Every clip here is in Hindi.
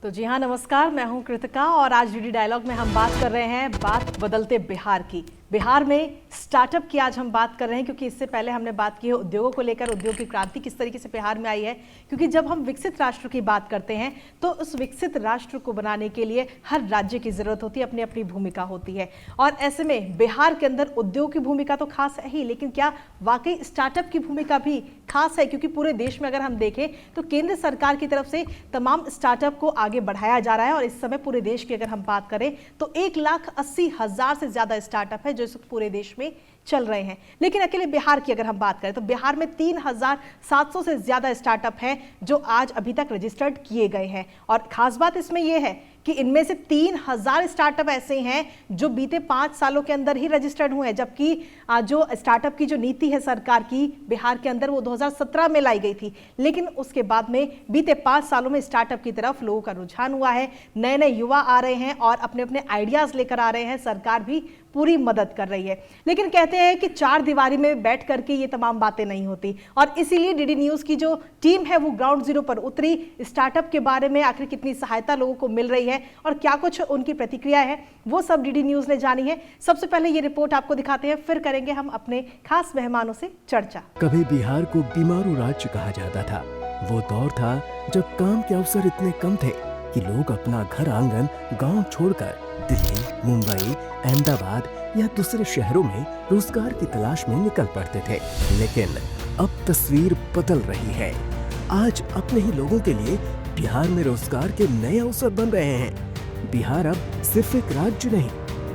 तो जी हाँ, नमस्कार। मैं हूं कृतिका और आज डीडी डायलॉग में हम बात कर रहे हैं बात बदलते बिहार की। बिहार में स्टार्टअप की आज हम बात कर रहे हैं, क्योंकि इससे पहले हमने बात की है उद्योगों को लेकर, उद्योग की क्रांति किस तरीके से बिहार में आई है। क्योंकि जब हम विकसित राष्ट्र की बात करते हैं तो उस विकसित राष्ट्र को बनाने के लिए हर राज्य की जरूरत होती है, अपनी अपनी भूमिका होती है। और ऐसे में बिहार के अंदर उद्योग की भूमिका तो खास है ही, लेकिन क्या वाकई स्टार्टअप की भूमिका भी खास है? क्योंकि पूरे देश में अगर हम देखें तो केंद्र सरकार की तरफ से तमाम स्टार्टअप को आगे बढ़ाया जा रहा है। और इस समय पूरे देश की अगर हम बात करें तो 1,80,000 से ज्यादा स्टार्टअप है जो इस पूरे देश में चल रहे हैं। लेकिन अकेले बिहार की अगर हम बात करें तो बिहार में 3,700 से ज्यादा स्टार्टअप हैं जो आज अभी तक रजिस्टर्ड किए गए हैं। और खास बात इसमें यह है कि इनमें से 3,000 स्टार्टअप ऐसे हैं जो बीते 5 सालों के अंदर ही रजिस्टर्ड हुए हैं, जबकि जो स्टार्टअप की जो नीति है सरकार की बिहार के अंदर वो 2017 में लाई गई थी। लेकिन उसके बाद में बीते 5 सालों में स्टार्टअप की तरफ लोगों का रुझान हुआ है, नए नए युवा आ रहे हैं और अपने अपने आइडियाज लेकर आ रहे हैं। सरकार भी पूरी मदद कर रही है। लेकिन कहते हैं कि चार दीवारी में बैठ करके ये तमाम बातें नहीं होती, और इसीलिए डीडी न्यूज की जो टीम है वो ग्राउंड जीरो पर उतरी। स्टार्टअप के बारे में आखिर कितनी सहायता लोगों को मिल रही है और क्या कुछ उनकी प्रतिक्रिया है, वो सब डीडी न्यूज ने जानी है। सबसे पहले ये रिपोर्ट आपको दिखाते हैं, फिर करेंगे हम अपने खास मेहमानों से चर्चा। कभी बिहार को बीमारू राज्य कहा जाता था। वो दौर था जब काम के अवसर इतने कम थे कि लोग अपना घर आंगन गांव छोड़कर दिल्ली, मुंबई, अहमदाबाद या दूसरे शहरों में रोजगार की तलाश में निकल पड़ते थे। लेकिन अब तस्वीर बदल रही है। आज अपने ही लोगों के लिए बिहार में रोजगार के नए अवसर बन रहे हैं। बिहार अब सिर्फ एक राज्य नहीं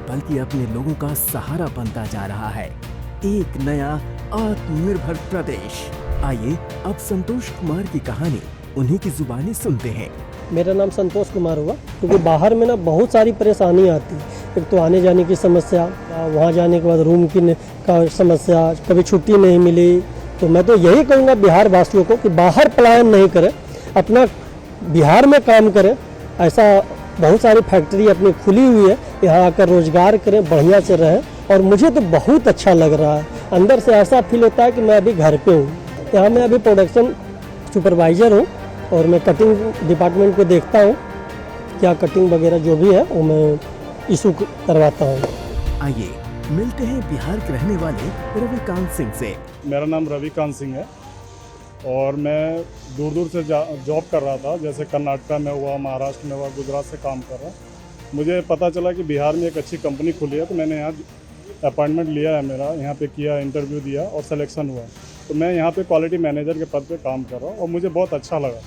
बल्कि अपने लोगों का सहारा बनता जा रहा है, एक नया आत्मनिर्भर प्रदेश। आइए अब संतोष कुमार की कहानी उन्हीं की जुबानी सुनते हैं। मेरा नाम संतोष कुमार हुआ। क्योंकि बाहर में ना बहुत सारी परेशानी आती है। एक तो आने जाने की समस्या, वहाँ जाने के बाद रूम की का समस्या, कभी छुट्टी नहीं मिली। तो मैं तो यही कहूँगा बिहार वासियों को कि बाहर पलायन नहीं करें, अपना बिहार में काम करें। ऐसा बहुत सारी फैक्ट्री अपनी खुली हुई है, यहाँ आकर रोजगार करें, बढ़िया से रहें। और मुझे तो बहुत अच्छा लग रहा है, अंदर से ऐसा फील होता है कि मैं अभी घर पे हूँ। यहाँ मैं अभी प्रोडक्शन सुपरवाइज़र हूँ और मैं कटिंग डिपार्टमेंट को देखता हूँ, क्या कटिंग वगैरह जो भी है वो मैं इशू करवाता हूँ। आइए मिलते हैं बिहार के रहने वाले रविकांत सिंह से। मेरा नाम रविकांत सिंह है और मैं दूर दूर से जॉब कर रहा था, जैसे कर्नाटका में हुआ, महाराष्ट्र में हुआ, गुजरात से काम कर रहा। मुझे पता चला कि बिहार में एक अच्छी कंपनी खुली है, तो मैंने यहाँ अपॉइंटमेंट लिया है, मेरा यहाँ पे किया, इंटरव्यू दिया और सिलेक्शन हुआ। तो मैं यहाँ पे क्वालिटी मैनेजर के पद पे काम कर रहा हूँ और मुझे बहुत अच्छा लगा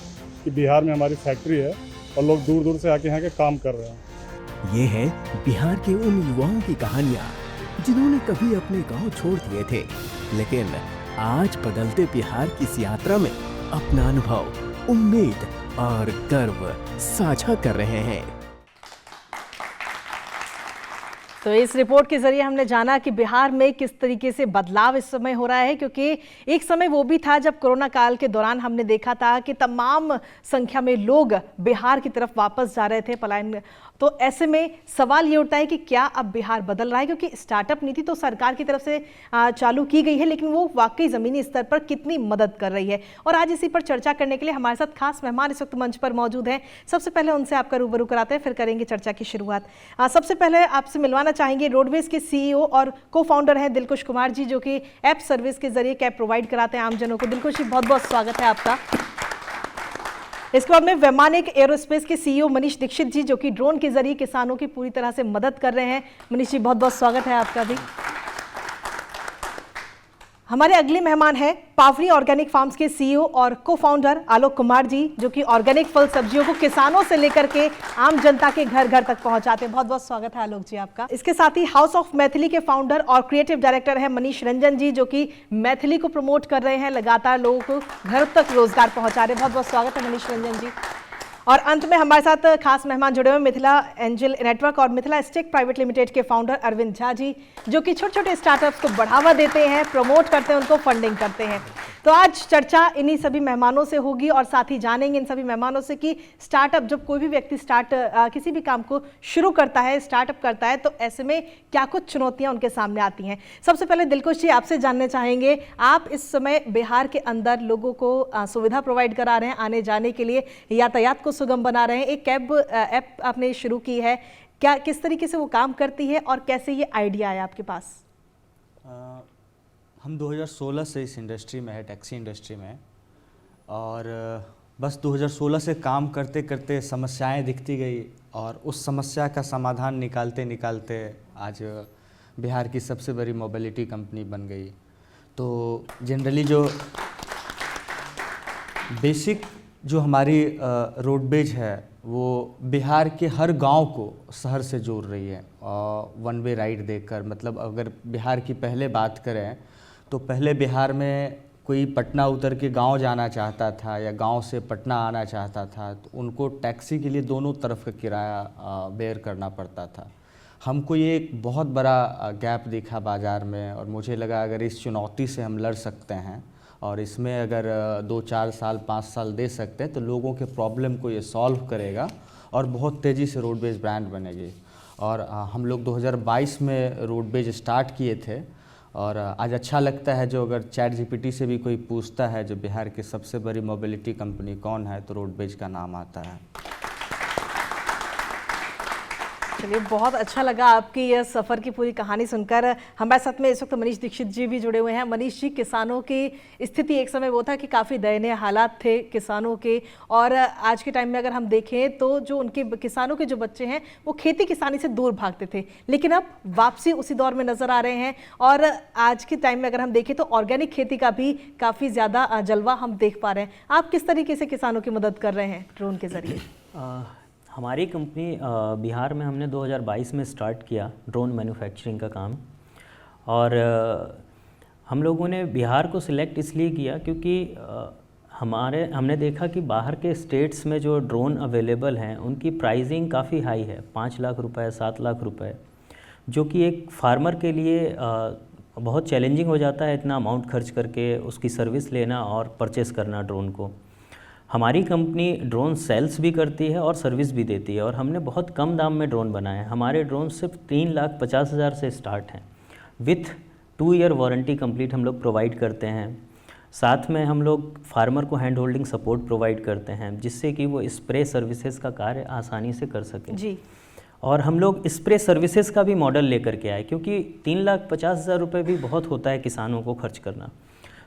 कि बिहार में हमारी फैक्ट्री है और लोग दूर दूर से आके यहाँ के काम कर रहे हैं। ये है बिहार के उन युवाओं की कहानियाँ जिन्होंने कभी अपने गांव छोड़ दिए थे, लेकिन आज बदलते बिहार की इस यात्रा में अपना अनुभव, उम्मीद और गर्व साझा कर रहे हैं। तो इस रिपोर्ट के जरिए हमने जाना कि बिहार में किस तरीके से बदलाव इस समय हो रहा है, क्योंकि एक समय वो भी था जब कोरोना काल के दौरान हमने देखा था कि तमाम संख्या में लोग बिहार की तरफ वापस जा रहे थे, पलायन। तो ऐसे में सवाल ये उठता है कि क्या अब बिहार बदल रहा है? क्योंकि स्टार्टअप नीति तो सरकार की तरफ से चालू की गई है, लेकिन वो वाकई ज़मीनी स्तर पर कितनी मदद कर रही है? और आज इसी पर चर्चा करने के लिए हमारे साथ खास मेहमान इस वक्त मंच पर मौजूद हैं। सबसे पहले उनसे आपका रूबरू कराते हैं, फिर करेंगे चर्चा की शुरुआत। सबसे पहले आपसे मिलवाना चाहेंगे रोडवेज के सीईओ और को फाउंडर हैं दिलकुश कुमार जी, जो कि ऐप सर्विस के जरिए कैब प्रोवाइड कराते हैं आमजनों को। दिलकुश जी, बहुत बहुत स्वागत है आपका। इसके बाद में वैमानिक एरोस्पेस के सीईओ मनीष दीक्षित जी, जो कि ड्रोन के जरिए किसानों की पूरी तरह से मदद कर रहे हैं। मनीष जी, बहुत बहुत स्वागत है आपका भी। हमारे अगले मेहमान हैं पावरी ऑर्गेनिक फार्म्स के सीईओ और को फाउंडर आलोक कुमार जी, जो कि ऑर्गेनिक फल सब्जियों को किसानों से लेकर के आम जनता के घर घर तक पहुंचाते हैं। बहुत बहुत स्वागत है आलोक जी आपका। इसके साथ ही हाउस ऑफ मैथिली के फाउंडर और क्रिएटिव डायरेक्टर हैं मनीष रंजन जी, जो कि मैथिली को प्रमोट कर रहे हैं, लगातार लोगों को घर तक रोजगार पहुंचा रहे हैं। बहुत बहुत स्वागत है मनीष रंजन जी। और अंत में हमारे साथ खास मेहमान जुड़े हुए मिथिला एंजल नेटवर्क और मिथिला स्टेक प्राइवेट लिमिटेड के फाउंडर अरविंद झा जी, जो कि छोटे छोटे स्टार्टअप्स को बढ़ावा देते हैं, प्रमोट करते हैं, उनको फंडिंग करते हैं। तो आज चर्चा इन्हीं सभी मेहमानों से होगी और साथ ही जानेंगे इन सभी मेहमानों से कि स्टार्टअप, जब कोई भी व्यक्ति किसी भी काम को शुरू करता है, स्टार्टअप करता है, तो ऐसे में क्या कुछ चुनौतियां उनके सामने आती हैं। सबसे पहले दिलकुश जी, आपसे जानना चाहेंगे, आप इस समय बिहार के अंदर लोगों को सुविधा प्रोवाइड करा रहे हैं, आने जाने के लिए यातायात को सुगम बना रहे हैं, एक कैब ऐप आपने शुरू की है, क्या किस तरीके से वो काम करती है और कैसे ये आइडिया आया आपके पास? हम 2016 से इस इंडस्ट्री में है, टैक्सी इंडस्ट्री में, और बस 2016 से काम करते करते समस्याएं दिखती गई और उस समस्या का समाधान निकालते निकालते आज बिहार की सबसे बड़ी मोबिलिटी कंपनी बन गई। तो जनरली जो बेसिक जो हमारी रोडवेज है वो बिहार के हर गांव को शहर से जोड़ रही है, वन वे राइड देकर। मतलब अगर बिहार की पहले बात करें तो पहले बिहार में कोई पटना उतर के गांव जाना चाहता था या गांव से पटना आना चाहता था तो उनको टैक्सी के लिए दोनों तरफ का किराया बेयर करना पड़ता था। हमको ये एक बहुत बड़ा गैप दिखा बाज़ार में और मुझे लगा अगर इस चुनौती से हम लड़ सकते हैं और इसमें अगर 2-4 साल 5 साल दे सकते हैं तो लोगों के प्रॉब्लम को ये सॉल्व करेगा और बहुत तेज़ी से रोडवेज ब्रांड बनेगी। और हम लोग 2022 में रोडवेज स्टार्ट किए थे और आज अच्छा लगता है, जो अगर ChatGPT से भी कोई पूछता है जो बिहार की सबसे बड़ी मोबिलिटी कंपनी कौन है तो रोडवेज का नाम आता है। चलिए, बहुत अच्छा लगा आपकी यह सफ़र की पूरी कहानी सुनकर। हमारे साथ में इस वक्त मनीष दीक्षित जी भी जुड़े हुए हैं। मनीष जी, किसानों की स्थिति एक समय वो था कि काफ़ी दयनीय हालात थे किसानों के, और आज के टाइम में अगर हम देखें तो जो उनके किसानों के जो बच्चे हैं वो खेती किसानी से दूर भागते थे, लेकिन अब वापसी उसी दौर में नज़र आ रहे हैं। और आज के टाइम में अगर हम देखें तो ऑर्गेनिक खेती का भी काफ़ी ज़्यादा जलवा हम देख पा रहे हैं। आप किस तरीके से किसानों की मदद कर रहे हैं ड्रोन के ज़रिए? हमारी कंपनी बिहार में हमने 2022 में स्टार्ट किया ड्रोन मैन्युफैक्चरिंग का काम। और हम लोगों ने बिहार को सिलेक्ट इसलिए किया क्योंकि हमने देखा कि बाहर के स्टेट्स में जो ड्रोन अवेलेबल हैं उनकी प्राइसिंग काफ़ी हाई है, 5 लाख रुपए 7 लाख रुपए, जो कि एक फार्मर के लिए बहुत चैलेंजिंग हो जाता है इतना अमाउंट खर्च करके उसकी सर्विस लेना और परचेस करना ड्रोन को। हमारी कंपनी ड्रोन सेल्स भी करती है और सर्विस भी देती है और हमने बहुत कम दाम में ड्रोन बनाए हैं। हमारे ड्रोन सिर्फ 3,50,000 से स्टार्ट हैं, विथ 2 ईयर वारंटी कंप्लीट हम लोग प्रोवाइड करते हैं। साथ में हम लोग फार्मर को हैंड होल्डिंग सपोर्ट प्रोवाइड करते हैं जिससे कि वो स्प्रे सर्विसेज का कार्य आसानी से कर सकें जी। और हम लोग स्प्रे सर्विसेज का भी मॉडल लेकर के आए क्योंकि 3,50,000 रुपये भी बहुत होता है किसानों को खर्च करना।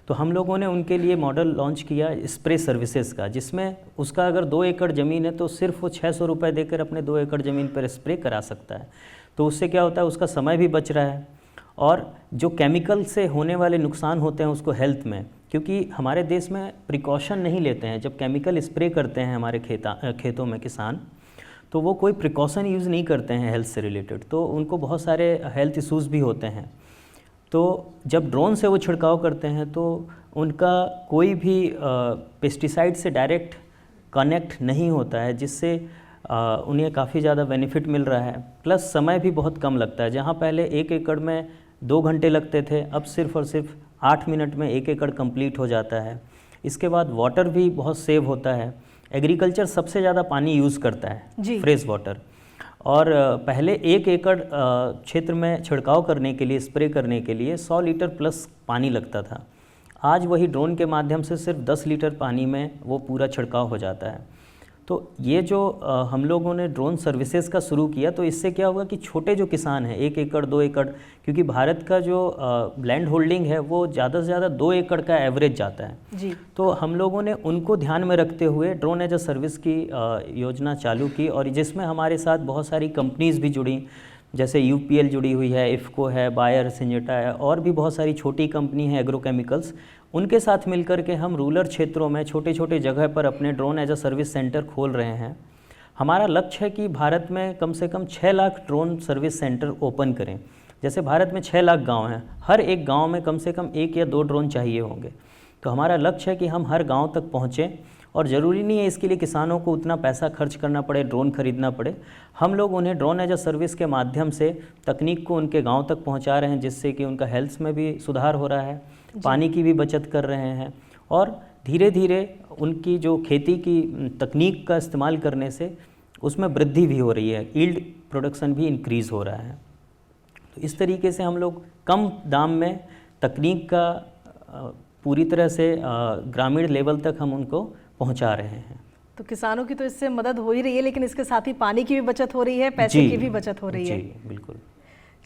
तो हम लोगों ने उनके लिए मॉडल लॉन्च किया स्प्रे सर्विसेज का, जिसमें उसका अगर 2 एकड़ ज़मीन है तो सिर्फ वो 600 रुपये देकर अपने 2 एकड़ ज़मीन पर स्प्रे करा सकता है। तो उससे क्या होता है, उसका समय भी बच रहा है और जो केमिकल से होने वाले नुकसान होते हैं उसको हेल्थ में, क्योंकि हमारे देश में प्रिकॉशन नहीं लेते हैं। जब केमिकल स्प्रे करते हैं हमारे खेतों में किसान, तो वो कोई प्रिकॉशन यूज़ नहीं करते हैं हेल्थ से रिलेटेड, तो उनको बहुत सारे हेल्थ इश्यूज़ भी होते हैं। तो जब ड्रोन से वो छिड़काव करते हैं तो उनका कोई भी पेस्टिसाइड से डायरेक्ट कनेक्ट नहीं होता है, जिससे उन्हें काफ़ी ज़्यादा बेनिफिट मिल रहा है। प्लस समय भी बहुत कम लगता है, जहाँ पहले 1 एकड़ में 2 घंटे लगते थे, अब सिर्फ और सिर्फ 8 मिनट में 1 एकड़ कंप्लीट हो जाता है। इसके बाद वाटर भी बहुत सेव होता है। एग्रीकल्चर सबसे ज़्यादा पानी यूज़ करता है, फ्रेश वाटर। और पहले 1 एकड़ क्षेत्र में छिड़काव करने के लिए, स्प्रे करने के लिए 100 लीटर प्लस पानी लगता था। आज वही ड्रोन के माध्यम से सिर्फ 10 लीटर पानी में वो पूरा छिड़काव हो जाता है। तो ये जो हम लोगों ने ड्रोन सर्विसेज का शुरू किया, तो इससे क्या होगा कि छोटे जो किसान हैं 1 एकड़ 2 एकड़, क्योंकि भारत का जो लैंड होल्डिंग है वो ज़्यादा से ज़्यादा 2 एकड़ का एवरेज जाता है जी। तो हम लोगों ने उनको ध्यान में रखते हुए ड्रोन एज अ सर्विस की योजना चालू की, और जिसमें हमारे साथ बहुत सारी कंपनीज़ भी जुड़ी, जैसे UPL जुड़ी हुई है, इफ़को है, बायर, सिंजेटा है, और भी बहुत सारी छोटी कंपनी है एग्रोकेमिकल्स। उनके साथ मिलकर के हम रूरल क्षेत्रों में छोटे छोटे जगह पर अपने drone as a service center खोल रहे हैं। हमारा लक्ष्य है कि भारत में कम से कम 6 lakh drone service centre open करें। जैसे भारत में 6 लाख गांव हैं, हर एक गांव में कम से कम 1 या 2 ड्रोन चाहिए होंगे। तो हमारा लक्ष्य है कि हम हर गांव तक पहुँचें, और ज़रूरी नहीं है इसके लिए किसानों को उतना पैसा खर्च करना पड़े, ड्रोन खरीदना पड़े। हम लोग उन्हें ड्रोन एज अ सर्विस के माध्यम से तकनीक को उनके गांव तक पहुंचा रहे हैं, जिससे कि उनका हेल्थ में भी सुधार हो रहा है, पानी की भी बचत कर रहे हैं, और धीरे धीरे उनकी जो खेती की तकनीक का इस्तेमाल करने से उसमें वृद्धि भी हो रही है, यील्ड प्रोडक्शन भी इंक्रीज़ हो रहा है। तो इस तरीके से हम लोग कम दाम में तकनीक का पूरी तरह से ग्रामीण लेवल तक हम उनको पहुंचा रहे हैं। तो किसानों की तो इससे मदद हो ही रही है, लेकिन इसके साथ ही पानी की भी बचत हो रही है, पैसे जी, की भी बचत हो रही है। जी बिल्कुल।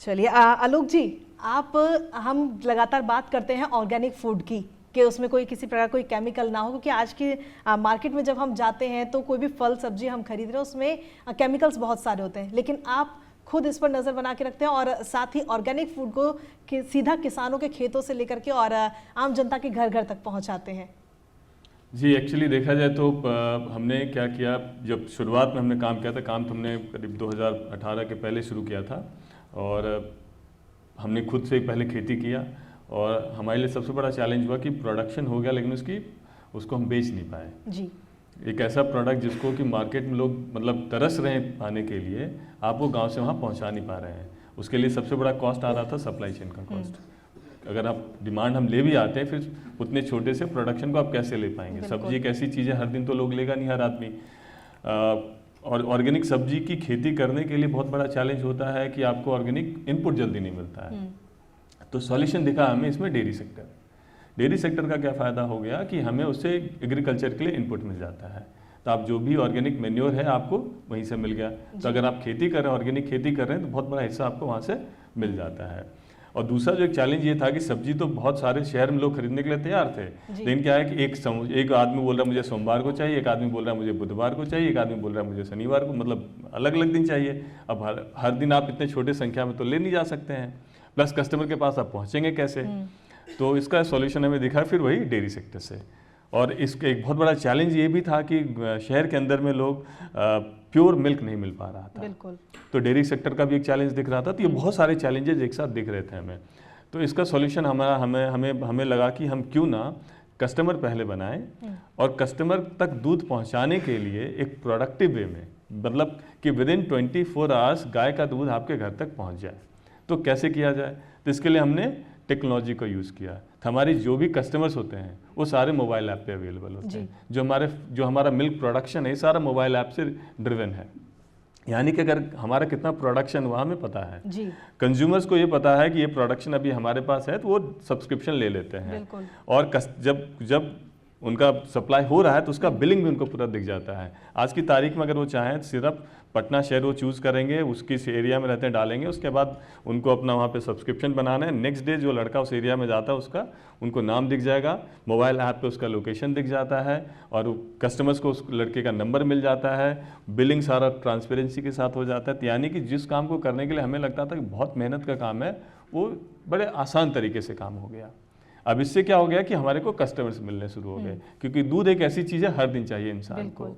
चलिए आलोक जी, हम लगातार बात करते हैं ऑर्गेनिक फूड की, कि उसमें कोई किसी प्रकार कोई केमिकल ना हो, क्योंकि आज के मार्केट में जब हम जाते हैं तो कोई भी फल सब्जी हम खरीद रहे हैं उसमें केमिकल्स बहुत सारे होते हैं, लेकिन आप खुद इस पर नज़र बना के रखते हैं और साथ ही ऑर्गेनिक फूड को सीधा किसानों के खेतों से लेकर के और आम जनता के घर घर तक पहुंचाते हैं। जी, एक्चुअली देखा जाए तो हमने क्या किया, जब शुरुआत में हमने काम किया था, काम तो हमने करीब 2018 के पहले शुरू किया था और हमने खुद से पहले खेती किया और हमारे लिए सबसे बड़ा चैलेंज हुआ कि प्रोडक्शन हो गया लेकिन उसको हम बेच नहीं पाए। जी, एक ऐसा प्रोडक्ट जिसको कि मार्केट में लोग मतलब तरस रहे हैं पाने के लिए, आप वो गांव से वहाँ पहुँचा नहीं पा रहे हैं। उसके लिए सबसे बड़ा कॉस्ट आ रहा था सप्लाई चेन का कॉस्ट। अगर आप डिमांड हम ले भी आते हैं, फिर उतने छोटे से प्रोडक्शन को आप कैसे ले पाएंगे। सब्जी एक ऐसी चीज़ है, हर दिन तो लोग लेगा नहीं हर आदमी। और ऑर्गेनिक सब्जी की खेती करने के लिए बहुत बड़ा चैलेंज होता है कि आपको ऑर्गेनिक इनपुट जल्दी नहीं मिलता है। तो सॉल्यूशन दिखा हमें इसमें डेयरी सेक्टर। डेयरी सेक्टर का क्या फ़ायदा हो गया कि हमें उससे एग्रीकल्चर के लिए इनपुट मिल जाता है। तो आप जो भी ऑर्गेनिक मैन्योर है आपको वहीं से मिल गया। तो अगर आप खेती कर रहे हैं, ऑर्गेनिक खेती कर रहे हैं, तो बहुत बड़ा हिस्सा आपको वहाँ से मिल जाता है। और दूसरा जो एक चैलेंज ये था कि सब्जी तो बहुत सारे शहर में लोग खरीदने के लिए तैयार थे, लेकिन क्या है कि एक आदमी बोल रहा है मुझे सोमवार को चाहिए, एक आदमी बोल रहा है मुझे बुधवार को चाहिए, एक आदमी बोल रहा है मुझे शनिवार को, मतलब अलग अलग दिन चाहिए। अब हर दिन आप इतने छोटे संख्या में तो ले नहीं जा सकते हैं, प्लस कस्टमर के पास आप पहुँचेंगे कैसे। तो इसका सॉल्यूशन हमें दिखा फिर वही डेयरी सेक्टर से। और इसका एक बहुत बड़ा चैलेंज ये भी था कि शहर के अंदर में लोग प्योर मिल्क नहीं मिल पा रहा था। बिल्कुल। तो डेयरी सेक्टर का भी एक चैलेंज दिख रहा था। तो ये बहुत सारे चैलेंजेस एक साथ दिख रहे थे हमें। तो इसका सॉल्यूशन हमें लगा कि हम क्यों ना कस्टमर पहले बनाएं और कस्टमर तक दूध पहुंचाने के लिए एक प्रोडक्टिव वे में, मतलब कि विदिन 24 आवर्स गाय का दूध आपके घर तक पहुंच जाए। तो कैसे किया जाए, तो इसके लिए हमने टेक्नोलॉजी का यूज़ किया। हमारी जो भी कस्टमर्स होते हैं वो सारे मोबाइल ऐप पे अवेलेबल होते हैं। जो हमारा मिल्क प्रोडक्शन है सारा मोबाइल ऐप से ड्रिवन है। यानी कि अगर हमारा कितना प्रोडक्शन हुआ हमें पता है, कंज्यूमर्स को ये पता है कि ये प्रोडक्शन अभी हमारे पास है, तो वो सब्सक्रिप्शन ले लेते हैं। और जब उनका सप्लाई हो रहा है तो उसका बिलिंग भी उनको पूरा दिख जाता है। आज की तारीख में अगर वो चाहें सिर्फ पटना शहर वो चूज़ करेंगे, उसकी एरिया में रहते हैं डालेंगे, उसके बाद उनको अपना वहाँ पे सब्सक्रिप्शन बनाना है। नेक्स्ट डे जो लड़का उस एरिया में जाता है उसका उनको नाम दिख जाएगा, मोबाइल ऐप पे उसका लोकेशन दिख जाता है और कस्टमर्स को उस लड़के का नंबर मिल जाता है। बिलिंग सारा ट्रांसपेरेंसी के साथ हो जाता है। यानी कि जिस काम को करने के लिए हमें लगता था कि बहुत मेहनत का काम है, वो बड़े आसान तरीके से काम हो गया। अब इससे क्या हो गया कि हमारे को कस्टमर्स मिलने शुरू हो गए, क्योंकि दूध एक ऐसी चीज़ है हर दिन चाहिए इंसान को,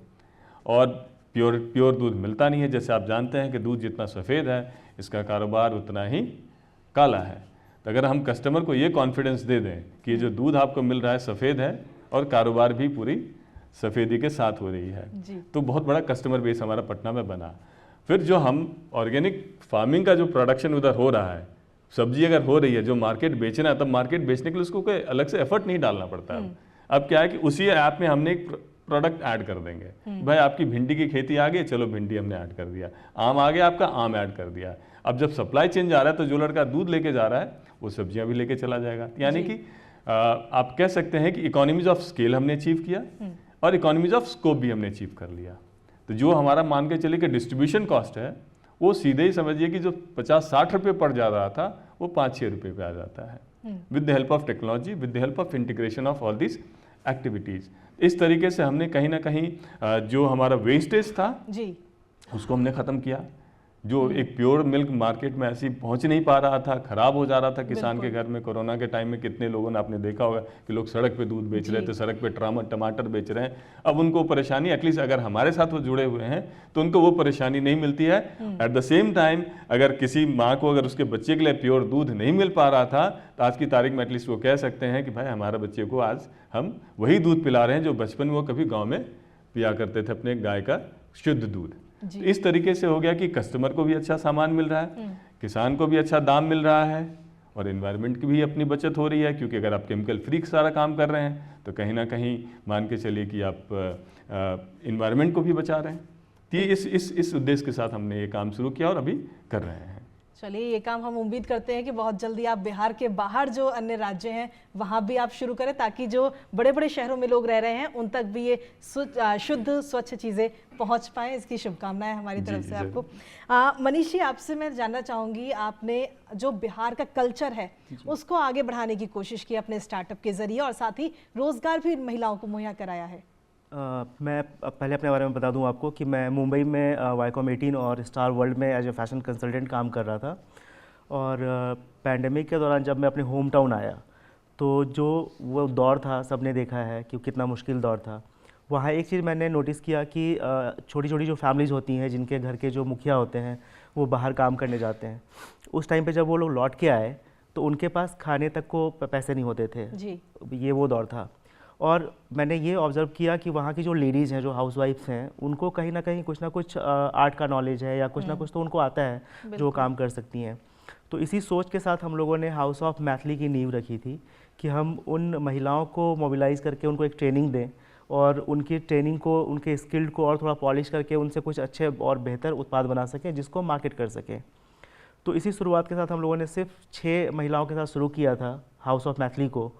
और प्योर दूध मिलता नहीं है। जैसे आप जानते हैं कि दूध जितना सफ़ेद है इसका कारोबार उतना ही काला है। तो अगर हम कस्टमर को ये कॉन्फिडेंस दे दें कि ये जो दूध आपको मिल रहा है सफ़ेद है और कारोबार भी पूरी सफ़ेदी के साथ हो रही है, तो बहुत बड़ा कस्टमर बेस हमारा पटना में बना। फिर जो हम ऑर्गेनिक फार्मिंग का जो प्रोडक्शन उधर हो रहा है, सब्जी अगर हो रही है, जो मार्केट बेचना है, तब मार्केट बेचने के लिए उसको कोई अलग से एफर्ट नहीं डालना पड़ता है। अब क्या है कि उसी ऐप में हमने एक प्रोडक्ट ऐड कर देंगे। भाई आपकी भिंडी की खेती आ गई, चलो भिंडी हमने ऐड कर दिया, आम आ गया आपका, आम ऐड कर दिया। अब जब सप्लाई चेन जा रहा है तो जो लड़का दूध लेके जा रहा है वो सब्जियां भी लेके चला जाएगा। यानी कि आप कह सकते हैं कि इकोनॉमीज ऑफ स्केल हमने अचीव किया और इकोनॉमीज ऑफ स्कोप भी हमने अचीव कर लिया। तो जो हमारा मान के चलिए कि डिस्ट्रीब्यूशन कॉस्ट है, वो सीधे ही समझिए कि जो 50-60 रुपये पड़ जा रहा था वो 5-6 रुपये पे आ जाता है, with the help of technology, with the help of integration of all this activities. इस तरीके से हमने कहीं ना कहीं जो हमारा वेस्टेज था उसको हमने ख़त्म किया। जो एक प्योर मिल्क मार्केट में ऐसी पहुंच नहीं पा रहा था, खराब हो जा रहा था किसान के घर में। कोरोना के टाइम में कितने लोगों ने आपने देखा होगा कि लोग सड़क पे दूध बेच रहे थे, सड़क पे टमाटर बेच रहे हैं। अब उनको परेशानी, एटलीस्ट अगर हमारे साथ वो जुड़े हुए हैं तो उनको वो परेशानी नहीं मिलती है। एट द सेम टाइम अगर किसी माँ को अगर उसके बच्चे के लिए प्योर दूध नहीं मिल पा रहा था, तो आज की तारीख में एटलीस्ट वो कह सकते हैं कि भाई हमारे बच्चे को आज हम वही दूध पिला रहे हैं जो बचपन में वो कभी गाँव में पिया करते थे, अपने गाय का शुद्ध दूध। इस तरीके से हो गया कि कस्टमर को भी अच्छा सामान मिल रहा है, किसान को भी अच्छा दाम मिल रहा है, और एनवायरनमेंट की भी अपनी बचत हो रही है, क्योंकि अगर आप केमिकल फ्री सारा काम कर रहे हैं तो कहीं ना कहीं मान के चलिए कि आप एनवायरनमेंट को भी बचा रहे हैं। तो ये इस उद्देश्य के साथ हमने ये काम शुरू किया और अभी कर रहे हैं। चलिए, ये काम हम उम्मीद करते हैं कि बहुत जल्दी आप बिहार के बाहर जो अन्य राज्य हैं वहाँ भी आप शुरू करें, ताकि जो बड़े बड़े शहरों में लोग रह रहे हैं उन तक भी ये शुद्ध स्वच्छ चीज़ें पहुँच पाएँ। इसकी शुभकामनाएं हमारी तरफ से आपको। मनीष जी, आपसे मैं जानना चाहूँगी, आपने जो बिहार का कल्चर है उसको आगे बढ़ाने की कोशिश की अपने स्टार्टअप के जरिए, और साथ ही रोज़गार भी महिलाओं को मुहैया कराया है। मैं पहले अपने बारे में बता दूं आपको कि मैं मुंबई में वाईकॉम 18 और स्टार वर्ल्ड में एज ए फैशन कंसल्टेंट काम कर रहा था। और पैंडेमिक के दौरान जब मैं अपने होम टाउन आया तो जो वो दौर था सबने देखा है कि कितना मुश्किल दौर था। वहाँ एक चीज़ मैंने नोटिस किया कि छोटी छोटी जो फैमिलीज़ होती हैं जिनके घर के जो मुखिया होते हैं वो बाहर काम करने जाते हैं, उस टाइम पे जब वो लोग लौट के आए तो उनके पास खाने तक को पैसे नहीं होते थे जी। ये वो दौर था। और मैंने ये ऑब्ज़र्व किया कि वहाँ की जो लेडीज़ हैं, जो हाउसवाइफ्स हैं, उनको कहीं ना कुछ आर्ट का नॉलेज है या कुछ ना कुछ तो उनको आता है जो काम कर सकती हैं। तो इसी सोच के साथ हम लोगों ने हाउस ऑफ मैथिली की नींव रखी थी कि हम उन महिलाओं को मोबिलाइज़ करके उनको एक ट्रेनिंग दें और उनकी ट्रेनिंग को, उनके स्किल्ड को और थोड़ा पॉलिश करके उनसे कुछ अच्छे और बेहतर उत्पाद बना सकें जिसको मार्केट कर सकें। तो इसी शुरुआत के साथ हम लोगों ने सिर्फ 6 महिलाओं के साथ शुरू किया था हाउस ऑफ मैथिली को,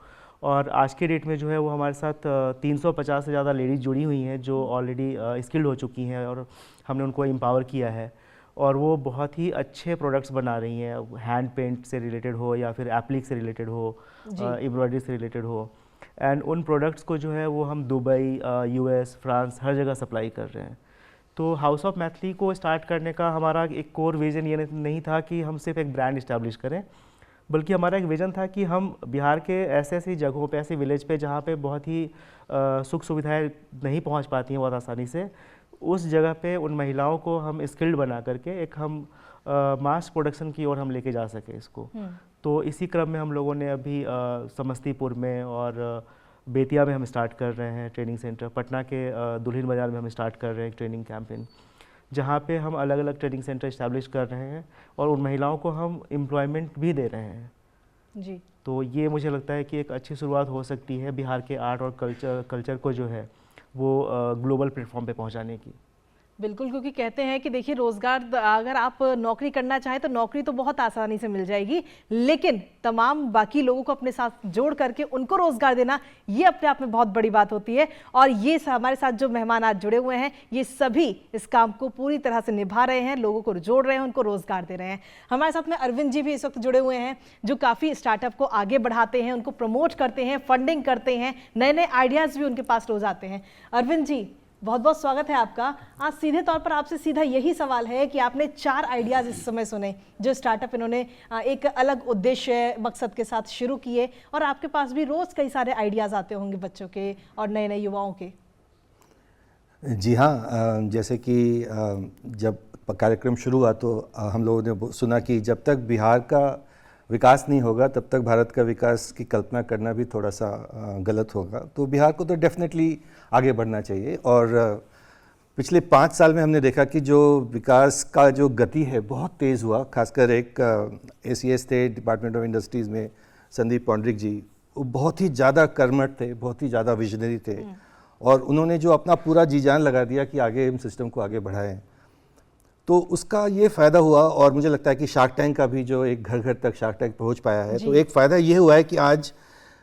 और आज के डेट में जो है वो हमारे साथ 350 से ज़्यादा लेडीज़ जुड़ी हुई हैं जो ऑलरेडी स्किल्ड हो चुकी हैं और हमने उनको एम्पावर किया है। और वो बहुत ही अच्छे प्रोडक्ट्स बना रही हैं, हैंड पेंट से रिलेटेड हो या फिर एप्लिक से रिलेटेड हो, एम्ब्रॉयडरी से रिलेटेड हो। एंड उन प्रोडक्ट्स को जो है वो हम दुबई, US, फ्रांस हर जगह सप्लाई कर रहे हैं। तो हाउस ऑफ मैथिली को स्टार्ट करने का हमारा एक कोर विज़न ये नहीं था कि हम सिर्फ एक ब्रांड इस्टेब्लिश करें, बल्कि हमारा एक विज़न था कि हम बिहार के ऐसी जगहों पे, ऐसे विलेज पे जहाँ पे बहुत ही सुख सुविधाएं नहीं पहुँच पाती हैं बहुत आसानी से, उस जगह पे उन महिलाओं को हम स्किल्ड बना करके एक हम मास प्रोडक्शन की ओर हम लेके जा सके इसको। तो इसी क्रम में हम लोगों ने अभी समस्तीपुर में और बेतिया में हम स्टार्ट कर रहे हैं ट्रेनिंग सेंटर, पटना के दुल्हिन बाज़ार में हम स्टार्ट कर रहे हैं ट्रेनिंग कैंपेन, जहाँ पे हम अलग अलग ट्रेनिंग सेंटर इस्टेब्लिश कर रहे हैं और उन महिलाओं को हम एम्प्लॉयमेंट भी दे रहे हैं जी। तो ये मुझे लगता है कि एक अच्छी शुरुआत हो सकती है बिहार के आर्ट और कल्चर को जो है वो ग्लोबल प्लेटफॉर्म पे पहुंचाने की। बिल्कुल, क्योंकि कहते हैं कि देखिए, रोजगार अगर आप नौकरी करना चाहें तो नौकरी तो बहुत आसानी से मिल जाएगी, लेकिन तमाम बाकी लोगों को अपने साथ जोड़ करके उनको रोजगार देना, ये अपने आप में बहुत बड़ी बात होती है। और ये हमारे साथ जो मेहमान आज जुड़े हुए हैं, ये सभी इस काम को पूरी तरह से निभा रहे हैं, लोगों को जोड़ रहे हैं, उनको रोजगार दे रहे हैं। हमारे साथ में अरविंद जी भी इस वक्त जुड़े हुए हैं, जो काफ़ी स्टार्टअप को आगे बढ़ाते हैं, उनको प्रमोट करते हैं, फंडिंग करते हैं, नए नए आइडियाज़ भी उनके पास रोज आते हैं। अरविंद जी, बहुत बहुत स्वागत है आपका। आज सीधे तौर पर आपसे सीधा यही सवाल है कि आपने 4 आइडियाज़ इस समय सुने जो स्टार्टअप इन्होंने एक अलग उद्देश्य मकसद के साथ शुरू किए, और आपके पास भी रोज़ कई सारे आइडियाज़ आते होंगे बच्चों के और नए नए युवाओं के। जी हाँ, जैसे कि जब कार्यक्रम शुरू हुआ तो हम लोगों ने सुना कि जब तक बिहार का विकास नहीं होगा तब तक भारत का विकास की कल्पना करना भी थोड़ा सा गलत होगा। तो बिहार को तो डेफिनेटली आगे बढ़ना चाहिए। और पिछले 5 साल में हमने देखा कि जो विकास का जो गति है बहुत तेज़ हुआ। खासकर एक ACS थे डिपार्टमेंट ऑफ इंडस्ट्रीज़ में, संदीप पौंडरिक जी, वो बहुत ही ज़्यादा कर्मठ थे, बहुत ही ज़्यादा विजनरी थे, और उन्होंने जो अपना पूरा जी जान लगा दिया कि आगे हम सिस्टम को आगे बढ़ाएं, तो उसका ये फ़ायदा हुआ। और मुझे लगता है कि शार्क टैंक का भी जो एक घर घर तक शार्क टैंक पहुंच पाया है, तो एक फ़ायदा ये हुआ है कि आज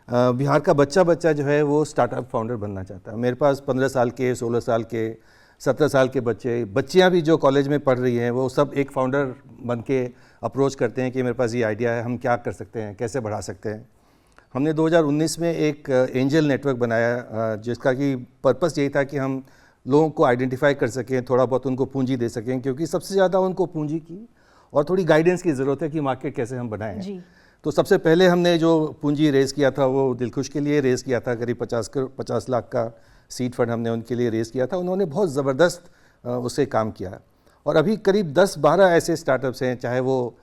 बिहार का बच्चा जो है वो स्टार्टअप फाउंडर बनना चाहता है। मेरे पास 15 साल के, 16 साल के, 17 साल के बच्चियाँ भी जो कॉलेज में पढ़ रही हैं, वो सब एक फाउंडर बन के अप्रोच करते हैं कि मेरे पास ये आइडिया है, हम क्या कर सकते हैं, कैसे बढ़ा सकते हैं। हमने 2019 में एक एंजल नेटवर्क बनाया जिसका कि पर्पस यही था कि हम लोगों को आइडेंटिफाई कर सकें, थोड़ा बहुत उनको पूंजी दे सकें, क्योंकि सबसे ज़्यादा उनको पूंजी की और थोड़ी गाइडेंस की ज़रूरत है कि मार्केट कैसे हम बनाएं। तो सबसे पहले हमने जो पूंजी रेज़ किया था वो दिलखुश के लिए रेज़ किया था, करीब 50 लाख का सीड फंड हमने उनके लिए रेज़ किया था। उन्होंने बहुत ज़बरदस्त उससे काम किया, और अभी करीब 10-12 ऐसे स्टार्टअप्स हैं, चाहे वो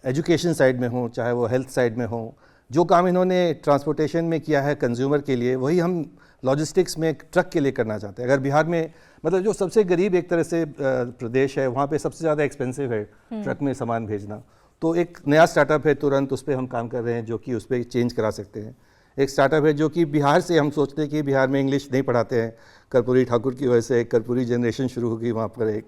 एजुकेशन साइड में हो, चाहे वो हेल्थ साइड में हो। जो काम इन्होंने ट्रांसपोर्टेशन में किया है कंज्यूमर के लिए, वही हम लॉजिस्टिक्स में ट्रक के लिए करना चाहते हैं। अगर बिहार में, मतलब जो सबसे गरीब एक तरह से प्रदेश है, वहाँ पे सबसे ज़्यादा एक्सपेंसिव है ट्रक में सामान भेजना, तो एक नया स्टार्टअप है, तुरंत उस पर हम काम कर रहे हैं जो कि उस पर चेंज करा सकते हैं। एक स्टार्टअप है जो कि बिहार से, हम सोचते हैं कि बिहार में इंग्लिश नहीं पढ़ाते हैं, कर्पूरी ठाकुर की वजह से एक कर्पूरी जनरेशन शुरू होगी वहाँ पर एक,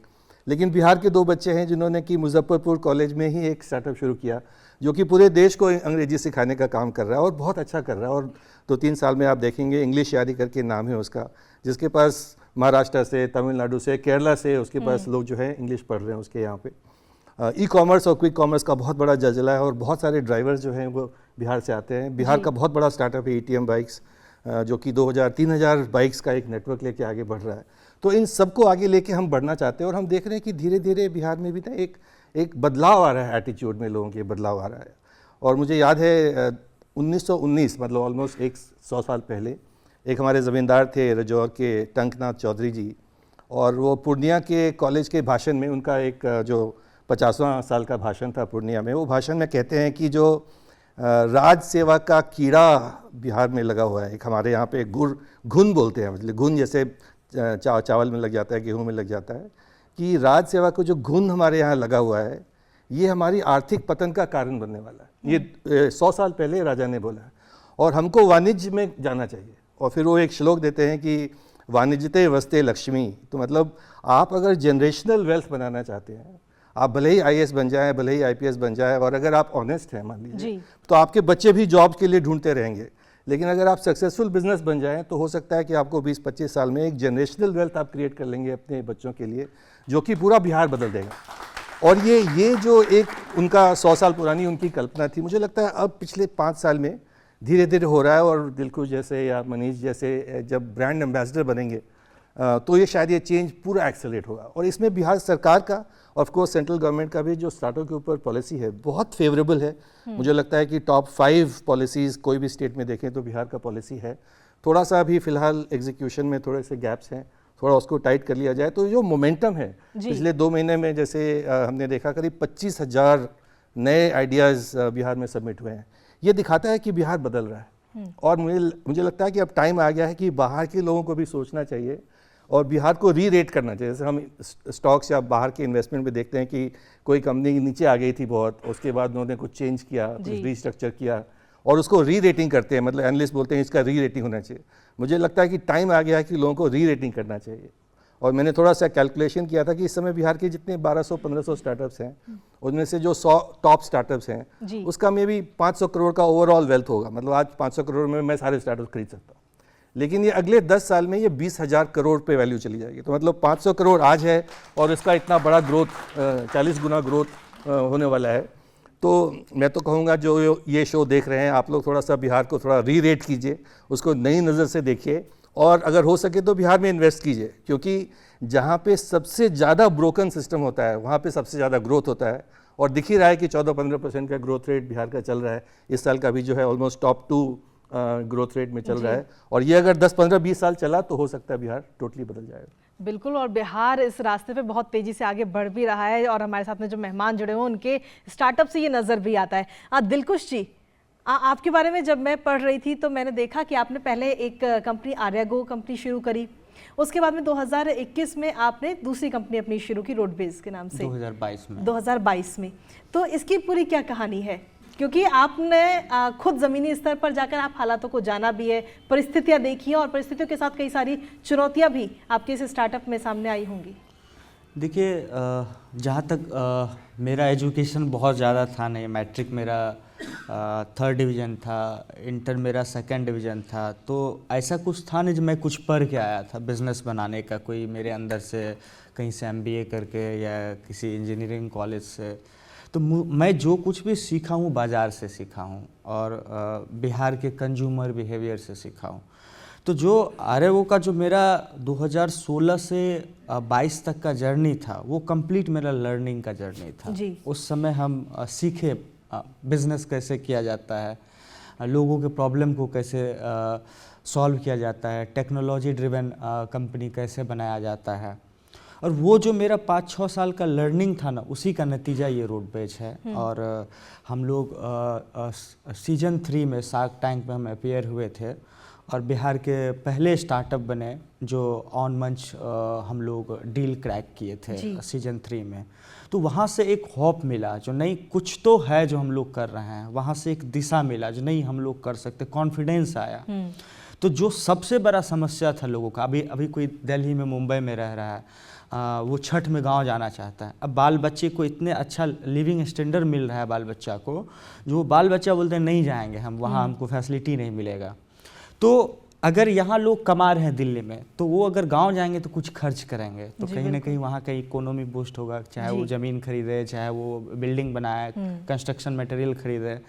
लेकिन बिहार के 2 बच्चे हैं जिन्होंने कि मुजफ्फरपुर कॉलेज में ही एक स्टार्टअप शुरू किया जो कि पूरे देश को अंग्रेजी सिखाने का काम कर रहा है और बहुत अच्छा कर रहा है। और 2-3 साल में आप देखेंगे, इंग्लिश यारी करके नाम है उसका, जिसके पास महाराष्ट्र से, तमिलनाडु से, केरला से उसके पास लोग जो है इंग्लिश पढ़ रहे हैं उसके यहाँ पे। ई कॉमर्स और क्विक कॉमर्स का बहुत बड़ा जलजला है और बहुत सारे ड्राइवर्स जो हैं वो बिहार से आते हैं। बिहार का बहुत बड़ा स्टार्टअप है ETM बाइक्स, जो कि 2000-3000 बाइक्स का एक नेटवर्क लेके आगे बढ़ रहा है। तो इन सबको आगे लेके हम बढ़ना चाहते हैं और हम देख रहे हैं कि धीरे धीरे बिहार में भी ना एक बदलाव आ रहा है, एटीट्यूड में लोगों के बदलाव आ रहा है। और मुझे याद है 1919, मतलब ऑलमोस्ट 100 साल पहले, एक हमारे ज़मींदार थे रजौर के, टंकनाथ चौधरी जी, और वो पूर्णिया के कॉलेज के भाषण में, उनका एक जो 50वां साल का भाषण था पूर्णिया में, वो भाषण में कहते हैं कि जो राज सेवा का कीड़ा बिहार में लगा हुआ है, एक हमारे यहाँ पे घुन बोलते हैं, मतलब घुन जैसे चावल में लग जाता है, गेहूं में लग जाता है, कि राज सेवा को जो घुन हमारे यहाँ लगा हुआ है ये हमारी आर्थिक पतन का कारण बनने वाला है। ये 100 साल पहले राजा ने बोला और हमको वाणिज्य में जाना चाहिए। और फिर वो एक श्लोक देते हैं कि वाणिज्यते वस्ते लक्ष्मी, तो मतलब आप अगर जनरेशनल वेल्थ बनाना चाहते हैं, आप भले ही IAS बन जाए, भले ही IPS बन जाए, और अगर आप ऑनेस्ट हैं मान लीजिए, तो आपके बच्चे भी जॉब के लिए ढूंढते रहेंगे। लेकिन अगर आप सक्सेसफुल बिजनेस बन जाएं तो हो सकता है कि आपको 20-25 साल में एक जनरेशनल वेल्थ आप क्रिएट कर लेंगे अपने बच्चों के लिए, जो कि पूरा बिहार बदल देगा। और ये जो एक उनका 100 साल पुरानी उनकी कल्पना थी, मुझे लगता है अब पिछले 5 साल में धीरे धीरे हो रहा है। और दिलखुश जैसे या मनीष जैसे जब ब्रांड एम्बेसडर बनेंगे तो ये शायद ये चेंज पूरा एक्सेलरेट होगा। और इसमें बिहार सरकार का, ऑफ कोर्स सेंट्रल गवर्नमेंट का भी जो स्टार्टअप के ऊपर पॉलिसी है बहुत फेवरेबल है। मुझे लगता है कि टॉप 5 पॉलिसीज़ कोई भी स्टेट में देखें तो बिहार का पॉलिसी है। थोड़ा सा अभी फ़िलहाल एग्जीक्यूशन में थोड़े से गैप्स हैं, थोड़ा उसको टाइट कर लिया जाए तो जो मोमेंटम है पिछले 2 महीने में, जैसे हमने देखा करीब 25,000 नए आइडियाज़ बिहार में सबमिट हुए हैं। ये दिखाता है कि बिहार बदल रहा है। और मुझे लगता है कि अब टाइम आ गया है कि बाहर के लोगों को भी सोचना चाहिए और बिहार को री-रेट करना चाहिए। जैसे हम स्टॉक्स या बाहर के इन्वेस्टमेंट में देखते हैं कि कोई कंपनी नीचे आ गई थी बहुत, उसके बाद उन्होंने कुछ चेंज किया, कुछ रीस्ट्रक्चर किया और उसको री-रेटिंग करते हैं, मतलब एनालिस्ट बोलते हैं इसका री-रेटिंग होना चाहिए। मुझे लगता है कि टाइम आ गया है कि लोगों को री-रेटिंग करना चाहिए। और मैंने थोड़ा सा कैलकुलेशन किया था कि इस समय बिहार के जितने 1200-1500 स्टार्टअप्स हैं, उनमें से जो 100 टॉप स्टार्टअप्स हैं उसका मे भी 500 करोड़ का ओवरऑल वेल्थ होगा। मतलब आज 500 करोड़ में मैं सारे स्टार्टअप खरीद सकता हूँ, लेकिन ये अगले 10 साल में ये 20,000 करोड़ पे वैल्यू चली जाएगी। तो मतलब 500 करोड़ आज है और इसका इतना बड़ा ग्रोथ, 40 गुना ग्रोथ होने वाला है। तो मैं तो कहूँगा जो ये शो देख रहे हैं आप लोग, थोड़ा सा बिहार को थोड़ा री-रेट कीजिए, उसको नई नज़र से देखिए और अगर हो सके तो बिहार में इन्वेस्ट कीजिए, क्योंकि जहाँ पे सबसे ज़्यादा ब्रोकन सिस्टम होता है वहाँ पे सबसे ज़्यादा ग्रोथ होता है। और दिख ही रहा है कि 14-15% का ग्रोथ रेट बिहार का चल रहा है। इस साल का भी जो है ऑलमोस्ट टॉप 2 ग्रोथ रेट में चल रहा है और ये अगर 10-15-20 साल चला तो हो सकता है बिहार टोटली बदल जाएगा। बिल्कुल, और बिहार इस रास्ते पे बहुत तेजी से आगे बढ़ भी रहा है और हमारे साथ में जो मेहमान जुड़े हुए हैं उनके स्टार्टअप से ये नज़र भी आता है। दिलकुश जी, आपके बारे में जब मैं पढ़ रही थी तो मैंने देखा कि आपने पहले एक कंपनी आर्यागो कंपनी शुरू करी, उसके बाद में 2021 में आपने दूसरी कंपनी अपनी शुरू की रोडबेज के नाम से 2022 में। तो इसकी पूरी क्या कहानी है? क्योंकि आपने खुद ज़मीनी स्तर पर जाकर आप हालातों को जाना भी है, परिस्थितियां देखी हैं और परिस्थितियों के साथ कई सारी चुनौतियां भी आपके इस स्टार्टअप में सामने आई होंगी। देखिए, जहाँ तक मेरा एजुकेशन बहुत ज़्यादा था नहीं, मैट्रिक मेरा 3rd डिवीज़न था, इंटर मेरा 2nd डिवीज़न था, तो ऐसा कुछ था नहीं जो मैं कुछ पढ़ के आया था बिज़नेस बनाने का, कोई मेरे अंदर से कहीं से MBA करके या किसी इंजीनियरिंग कॉलेज से। तो मैं जो कुछ भी सीखा हूँ बाज़ार से सीखा हूँ और बिहार के कंज्यूमर बिहेवियर से सीखा हूँ। तो जो आर्यागो का जो मेरा 2016 से 22 तक का जर्नी था वो कंप्लीट मेरा लर्निंग का जर्नी था। उस समय हम सीखे बिज़नेस कैसे किया जाता है, लोगों के प्रॉब्लम को कैसे सॉल्व किया जाता है, टेक्नोलॉजी ड्रिवन कंपनी कैसे बनाया जाता है। और वो जो मेरा 5-6 साल का लर्निंग था ना, उसी का नतीजा ये रोडबेज है। और हम लोग सीजन 3 में शार्क टैंक में हम अपीयर हुए थे और बिहार के पहले स्टार्टअप बने जो ऑन मंच हम लोग डील क्रैक किए थे सीजन 3 में। तो वहाँ से एक होप मिला जो नहीं कुछ तो है जो हम लोग कर रहे हैं, वहाँ से एक दिशा मिला जो नहीं हम लोग कर सकते, कॉन्फिडेंस आया। तो जो सबसे बड़ा समस्या था लोगों का, अभी कोई दिल्ली में मुंबई में रह रहा है, वो छठ में गांव जाना चाहता है। अब बाल बच्चे को इतने अच्छा लिविंग स्टैंडर्ड मिल रहा है बाल बच्चा को, जो बाल बच्चा बोलते हैं नहीं जाएंगे हम वहाँ, हमको फैसिलिटी नहीं मिलेगा। तो अगर यहाँ लोग कमा रहे हैं दिल्ली में, तो वो अगर गांव जाएंगे तो कुछ खर्च करेंगे, तो कहीं ना कहीं वहाँ का इकोनॉमी बूस्ट होगा, चाहे वो ज़मीन खरीदे, चाहे वो बिल्डिंग बनाए, कंस्ट्रक्शन मटेरियल खरीदे।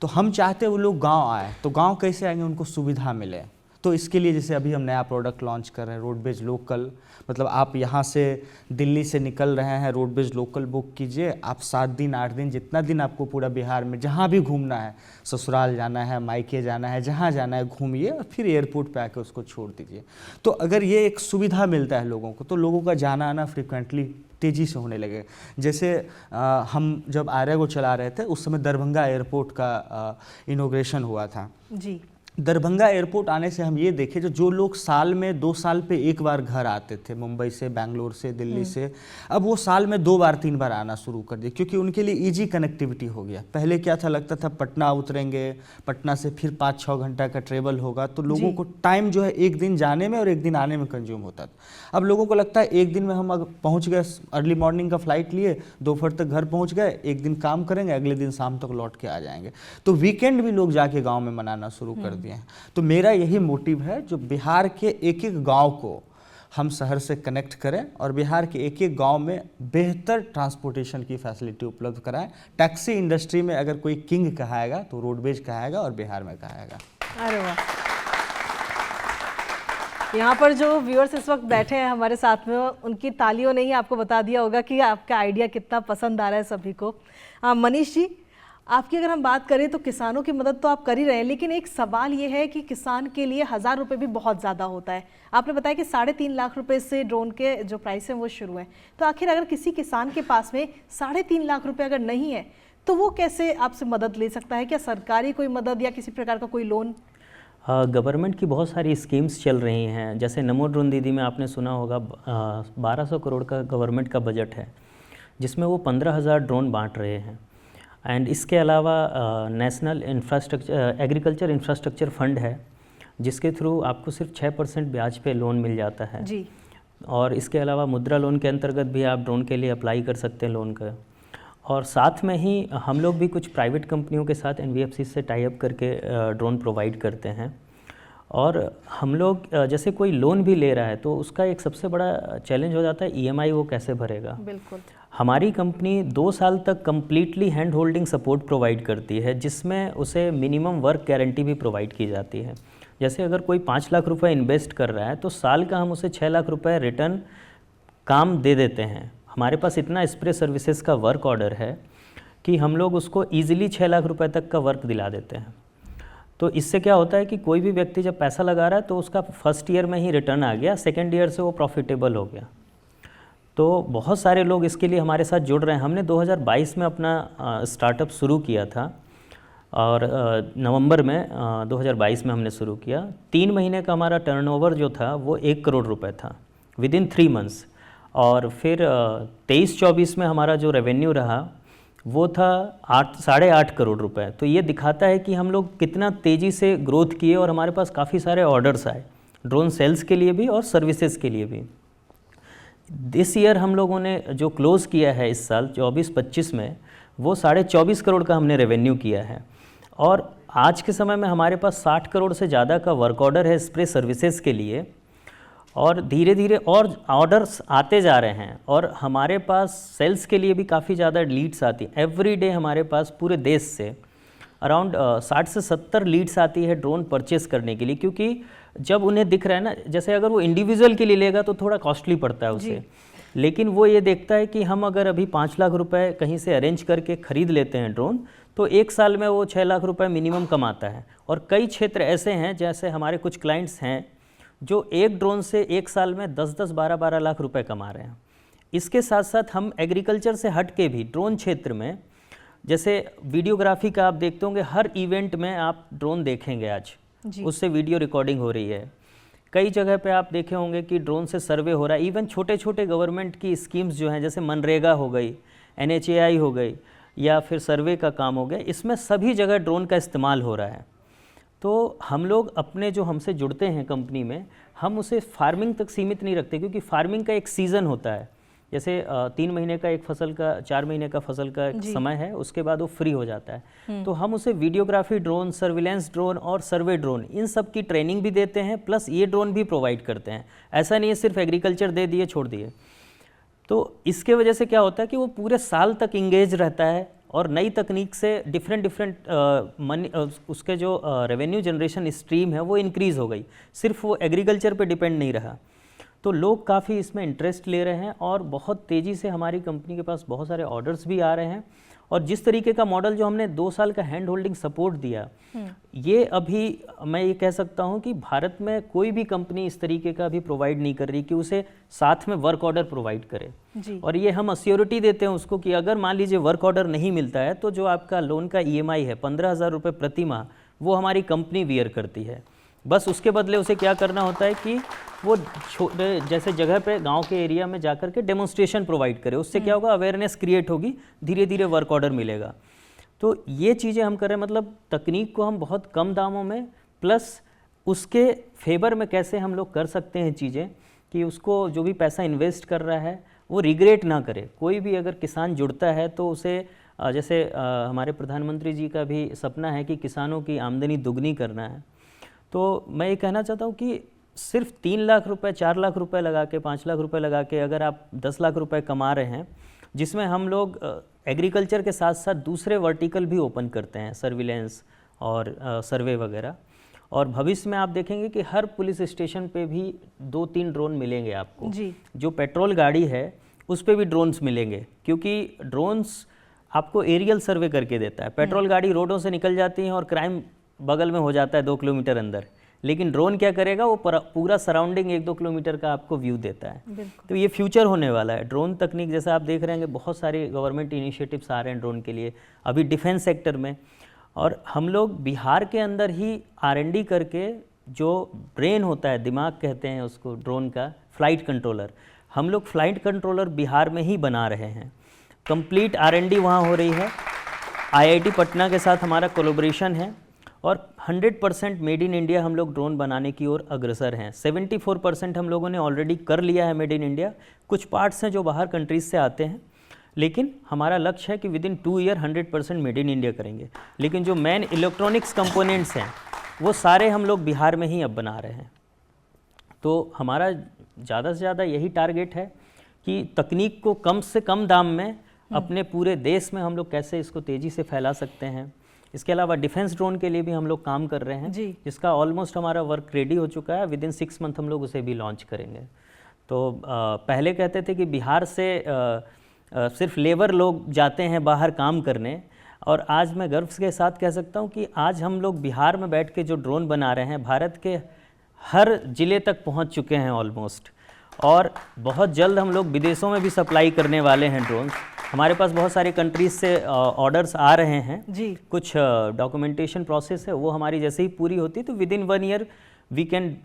तो हम चाहते हैं वो लोग गांव आए, तो गांव कैसे आएंगे, उनको सुविधा मिले। तो इसके लिए जैसे अभी हम नया प्रोडक्ट लॉन्च कर रहे हैं रोडवेज लोकल, मतलब आप यहाँ से दिल्ली से निकल रहे हैं, रोडवेज लोकल बुक कीजिए, आप 7 दिन 8 दिन जितना दिन आपको पूरा बिहार में जहाँ भी घूमना है, ससुराल जाना है, मायके जाना है, जहाँ जाना है घूमिए और फिर एयरपोर्ट पे आके उसको छोड़ दीजिए। तो अगर ये एक सुविधा मिलता है लोगों को, तो लोगों का जाना आना फ्रिक्वेंटली तेज़ी से होने लगे। जैसे हम जब आर्या को चला रहे थे उस समय दरभंगा एयरपोर्ट का इनॉग्रेशन हुआ था जी। दरभंगा एयरपोर्ट आने से हम ये देखे जो लोग साल में 2 साल पे एक बार घर आते थे, मुंबई से, बैंगलोर से, दिल्ली से, अब वो साल में 2 बार 3 बार आना शुरू कर दिए, क्योंकि उनके लिए इजी कनेक्टिविटी हो गया। पहले क्या था, लगता था पटना उतरेंगे, पटना से फिर 5-6 घंटा का ट्रेवल होगा, तो लोगों को टाइम जो है एक दिन जाने में और एक दिन आने में कंज्यूम होता था। अब लोगों को लगता है एक दिन में हम अगर पहुँच गए, अर्ली मॉर्निंग का फ्लाइट लिए, दोपहर तक घर पहुँच गए, एक दिन काम करेंगे, अगले दिन शाम तक लौट के आ जाएंगे। तो वीकेंड भी लोग जाके गाँव में मनाना शुरू कर दिए। तो मेरा यही मोटिव है जो बिहार के एक एक गांव को हम शहर से कनेक्ट करें और बिहार के एक एक गांव में बेहतर ट्रांसपोर्टेशन की फैसिलिटी उपलब्ध कराएं। टैक्सी इंडस्ट्री में अगर कोई किंग कहाएगा तो रोडवेज कहाएगा और बिहार में कहाएगा। अरे वाह, यहाँ पर जो व्यूअर्स इस वक्त बैठे हैं हमारे साथ में, उनकी तालियों ने ही आपको बता दिया होगा कि आपका आइडिया कितना पसंद आ रहा है सभी को। मनीष जी, आपकी अगर हम बात करें तो किसानों की मदद तो आप कर ही रहे हैं, लेकिन एक सवाल ये है कि किसान के लिए 1000 रुपये भी बहुत ज़्यादा होता है। आपने बताया कि 3.5 लाख रुपए से ड्रोन के जो प्राइस हैं वो शुरू हैं, तो आखिर अगर किसी किसान के पास में 3.5 लाख रुपए अगर नहीं है तो वो कैसे आपसे मदद ले सकता है? क्या सरकारी कोई मदद या किसी प्रकार का कोई लोन? गवर्नमेंट की बहुत सारी स्कीम्स चल रही हैं, जैसे नमो ड्रोन दीदी में आपने सुना होगा 1200 करोड़ का गवर्नमेंट का बजट है, जिसमें वो 15,000 ड्रोन बांट रहे हैं। एंड इसके अलावा नेशनल एग्रीकल्चर इंफ्रास्ट्रक्चर फंड है, जिसके थ्रू आपको सिर्फ 6% ब्याज पे लोन मिल जाता है जी। और इसके अलावा मुद्रा लोन के अंतर्गत भी आप ड्रोन के लिए अप्लाई कर सकते हैं लोन का। और साथ में ही हम लोग भी कुछ प्राइवेट कंपनियों के साथ NBFC से टाई अप करके ड्रोन प्रोवाइड करते हैं। और हम लोग जैसे कोई लोन भी ले रहा है तो उसका एक सबसे बड़ा चैलेंज हो जाता है EMI वो कैसे भरेगा। बिल्कुल। हमारी कंपनी 2 साल तक completely hand holding support provide करती है, जिसमें उसे मिनिमम वर्क गारंटी भी प्रोवाइड की जाती है। जैसे अगर कोई 5 लाख रुपए इन्वेस्ट कर रहा है तो साल का हम उसे 6 लाख रुपए रिटर्न काम दे देते हैं। हमारे पास इतना स्प्रे सर्विसेज का वर्क ऑर्डर है कि हम लोग उसको ईजिली 6 लाख रुपए तक का वर्क दिला देते हैं। तो इससे क्या होता है कि कोई भी व्यक्ति जब पैसा लगा रहा है तो उसका फर्स्ट ईयर में ही रिटर्न आ गया, सेकेंड ईयर से वो प्रॉफिटेबल हो गया। तो बहुत सारे लोग इसके लिए हमारे साथ जुड़ रहे हैं। हमने 2022 में अपना स्टार्टअप शुरू किया था और नवंबर में 2022 में हमने शुरू किया। 3 महीने का हमारा टर्नओवर जो था वो 1 करोड़ रुपए था विदिन 3 मंथ्स। और फिर 23-24 में हमारा जो रेवेन्यू रहा वो था 8-8.5 करोड़ रुपए। तो ये दिखाता है कि हम लोग कितना तेज़ी से ग्रोथ किए और हमारे पास काफ़ी सारे ऑर्डर्स आए, ड्रोन सेल्स के लिए भी और सर्विसेज के लिए भी। दिस ईयर हम लोगों ने जो क्लोज़ किया है इस साल 24-25 में, वो 24.5 करोड़ का हमने रेवेन्यू किया है। और आज के समय में हमारे पास 60 करोड़ से ज़्यादा का वर्क ऑर्डर है स्प्रे सर्विसेज के लिए, और धीरे धीरे और ऑर्डर्स आते जा रहे हैं। और हमारे पास सेल्स के लिए भी काफ़ी ज़्यादा लीड्स आती है। एवरी डे हमारे पास पूरे देश से अराउंड 60 से 70 लीड्स आती है ड्रोन परचेस करने के लिए, क्योंकि जब उन्हें दिख रहा है ना, जैसे अगर वो इंडिविजुअल के लिए लेगा तो थोड़ा कॉस्टली पड़ता है उसे, लेकिन वो ये देखता है कि हम अगर अभी 5 लाख रुपए कहीं से अरेंज करके ख़रीद लेते हैं ड्रोन, तो 1 साल में वो 6 लाख रुपए मिनिमम कमाता है। और कई क्षेत्र ऐसे हैं, जैसे हमारे कुछ क्लाइंट्स हैं जो एक ड्रोन से 1 साल में 10-10, 12-12 लाख रुपए कमा रहे हैं। इसके साथ साथ हम एग्रीकल्चर से हट के भी ड्रोन क्षेत्र में, जैसे वीडियोग्राफी का आप देखते होंगे, हर इवेंट में आप ड्रोन देखेंगे आज, उससे वीडियो रिकॉर्डिंग हो रही है। कई जगह पे आप देखे होंगे कि ड्रोन से सर्वे हो रहा है। इवन छोटे छोटे गवर्नमेंट की स्कीम्स जो हैं, जैसे मनरेगा हो गई, NHAI हो गई, या फिर सर्वे का काम हो गया, इसमें सभी जगह ड्रोन का इस्तेमाल हो रहा है। तो हम लोग अपने जो हमसे जुड़ते हैं कंपनी में, हम उसे फार्मिंग तक सीमित नहीं रखते, क्योंकि फार्मिंग का एक सीज़न होता है। जैसे 3 महीने का एक फसल का, 4 महीने का फसल का एक समय है, उसके बाद वो फ्री हो जाता है। तो हम उसे वीडियोग्राफी ड्रोन, सर्विलेंस ड्रोन और सर्वे ड्रोन, इन सब की ट्रेनिंग भी देते हैं, प्लस ये ड्रोन भी प्रोवाइड करते हैं। ऐसा नहीं है सिर्फ एग्रीकल्चर दे दिए छोड़ दिए। तो इसके वजह से क्या होता है कि वो पूरे साल तक इंगेज रहता है और नई तकनीक से डिफरेंट मनी, उसके जो रेवेन्यू जनरेशन स्ट्रीम है वो इंक्रीज़ हो गई, सिर्फ वो एग्रीकल्चर पे डिपेंड नहीं रहा। तो लोग काफ़ी इसमें इंटरेस्ट ले रहे हैं और बहुत तेज़ी से हमारी कंपनी के पास बहुत सारे ऑर्डर्स भी आ रहे हैं। और जिस तरीके का मॉडल जो हमने 2 साल का हैंड होल्डिंग सपोर्ट दिया, ये अभी मैं ये कह सकता हूँ कि भारत में कोई भी कंपनी इस तरीके का भी प्रोवाइड नहीं कर रही कि उसे साथ में वर्क ऑर्डर प्रोवाइड करे। और ये हम अश्योरिटी देते हैं उसको कि अगर मान लीजिए वर्क ऑर्डर नहीं मिलता है तो जो आपका लोन का EMI है 15,000 रुपये प्रति माह, वो हमारी कंपनी बियर करती है। बस उसके बदले उसे क्या करना होता है कि वो जैसे जगह पे गांव के एरिया में जाकर के डेमोन्स्ट्रेशन प्रोवाइड करे। उससे क्या होगा, अवेयरनेस क्रिएट होगी, धीरे धीरे वर्क ऑर्डर मिलेगा। तो ये चीज़ें हम कर रहे हैं, मतलब तकनीक को हम बहुत कम दामों में, प्लस उसके फेवर में कैसे हम लोग कर सकते हैं चीज़ें कि उसको जो भी पैसा इन्वेस्ट कर रहा है वो रिग्रेट ना करे। कोई भी अगर किसान जुड़ता है तो उसे जैसे हमारे प्रधानमंत्री जी का भी सपना है कि किसानों की आमदनी दुगनी करना है। तो मैं ये कहना चाहता हूँ कि सिर्फ 3 लाख रुपए, 4 लाख रुपए लगा के, 5 लाख रुपए लगा के अगर आप 10 लाख रुपए कमा रहे हैं, जिसमें हम लोग एग्रीकल्चर के साथ साथ दूसरे वर्टिकल भी ओपन करते हैं, सर्विलेंस और सर्वे वगैरह। और भविष्य में आप देखेंगे कि हर पुलिस स्टेशन पे भी 2-3 ड्रोन मिलेंगे आपको। जो पेट्रोल गाड़ी है उस पे भी ड्रोन्स मिलेंगे, क्योंकि ड्रोन्स आपको एरियल सर्वे करके देता है। पेट्रोल गाड़ी रोडों से निकल जाती हैं और क्राइम बगल में हो जाता है 2 किलोमीटर अंदर, लेकिन ड्रोन क्या करेगा, वो पूरा सराउंडिंग 1-2 किलोमीटर का आपको व्यू देता है। तो ये फ्यूचर होने वाला है ड्रोन तकनीक। जैसे आप देख रहे हैं बहुत सारे गवर्नमेंट इनिशिएटिव्स आ रहे हैं ड्रोन के लिए, अभी डिफेंस सेक्टर में। और हम लोग बिहार के अंदर ही R&D करके, जो ब्रेन होता है, दिमाग कहते हैं उसको ड्रोन का, फ्लाइट कंट्रोलर, हम लोग फ्लाइट कंट्रोलर बिहार में ही बना रहे हैं। कंप्लीट R&D वहाँ हो रही है। IIT पटना के साथ हमारा कोलैबोरेशन है और 100% मेड इन इंडिया हम लोग ड्रोन बनाने की ओर अग्रसर हैं। 74% हम लोगों ने ऑलरेडी कर लिया है मेड इन इंडिया। कुछ पार्ट्स हैं जो बाहर कंट्रीज से आते हैं, लेकिन हमारा लक्ष्य है कि with in 2 year 100% made in India करेंगे। लेकिन जो मेन इलेक्ट्रॉनिक्स कंपोनेंट्स हैं वो सारे हम लोग बिहार में ही अब बना रहे हैं। तो हमारा ज़्यादा से ज़्यादा यही टारगेट है कि तकनीक को कम से कम दाम में अपने पूरे देश में हम लोग कैसे इसको तेज़ी से फैला सकते हैं। इसके अलावा डिफेंस ड्रोन के लिए भी हम लोग काम कर रहे हैं, जिसका ऑलमोस्ट हमारा वर्क रेडी हो चुका है। विद इन 6 मंथ हम लोग उसे भी लॉन्च करेंगे। तो पहले कहते थे कि बिहार से सिर्फ लेबर लोग जाते हैं बाहर काम करने, और आज मैं गर्व के साथ कह सकता हूं कि आज हम लोग बिहार में बैठ के जो ड्रोन बना रहे हैं, भारत के हर ज़िले तक पहुंच चुके हैं ऑलमोस्ट। और बहुत जल्द हम लोग विदेशों में भी सप्लाई करने वाले हैं ड्रोन। हमारे पास बहुत सारे कंट्रीज से ऑर्डर्स आ रहे हैं जी। कुछ डॉक्यूमेंटेशन प्रोसेस है, वो हमारी जैसे ही पूरी होती है तो within 1 year we can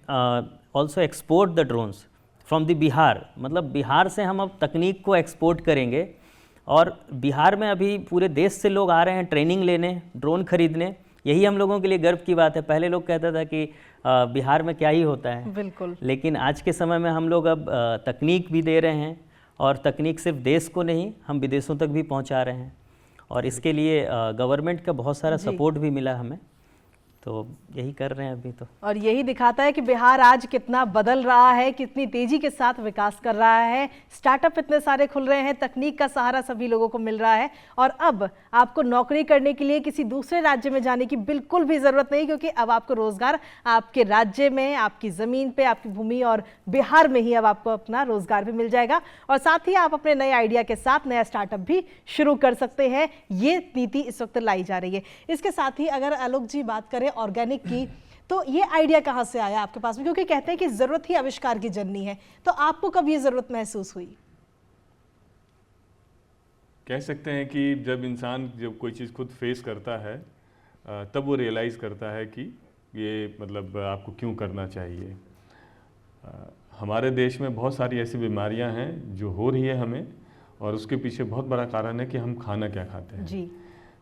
also export the drones from the Bihar. मतलब बिहार से हम अब तकनीक को एक्सपोर्ट करेंगे। और बिहार में अभी पूरे देश से लोग आ रहे हैं ट्रेनिंग लेने, ड्रोन खरीदने। यही हम लोगों के लिए गर्व की बात है। पहले लोग कहता था कि बिहार में क्या ही होता है, बिल्कुल। लेकिन आज के समय में हम लोग अब तकनीक भी दे रहे हैं, और तकनीक सिर्फ देश को नहीं, हम विदेशों तक भी पहुंचा रहे हैं। और इसके लिए गवर्नमेंट का बहुत सारा सपोर्ट भी मिला हमें, तो यही कर रहे हैं अभी तो। और यही दिखाता है कि बिहार आज कितना बदल रहा है, कितनी तेजी के साथ विकास कर रहा है। स्टार्टअप इतने सारे खुल रहे हैं, तकनीक का सहारा सभी लोगों को मिल रहा है। और अब आपको नौकरी करने के लिए किसी दूसरे राज्य में जाने की बिल्कुल भी ज़रूरत नहीं, क्योंकि अब आपको रोजगार आपके राज्य में, आपकी ज़मीन पे, आपकी भूमि और बिहार में ही अब आपको अपना रोजगार भी मिल जाएगा। और साथ ही आप अपने नए आइडिया के साथ नया स्टार्टअप भी शुरू कर सकते हैं। ये नीति इस वक्त लाई जा रही है। इसके साथ ही अगर आलोक जी बात करें ऑर्गेनिक की, तो ये आइडिया कहाँ से आया आपके पास में? क्योंकि कहते हैं कि जरूरत ही आविष्कार की जननी है, तो आपको कब ये जरूरत महसूस हुई? कह सकते हैं कि जब इंसान जब कोई चीज़ खुद फेस करता है तब वो रियलाइज़ करता है कि ये मतलब आपको क्यों करना चाहिए। हमारे देश में बहुत सारी ऐसी बीमारियां हैं जो हो रही है हमें, और उसके पीछे बहुत बड़ा कारण है कि हम खाना क्या खाते हैं। जी।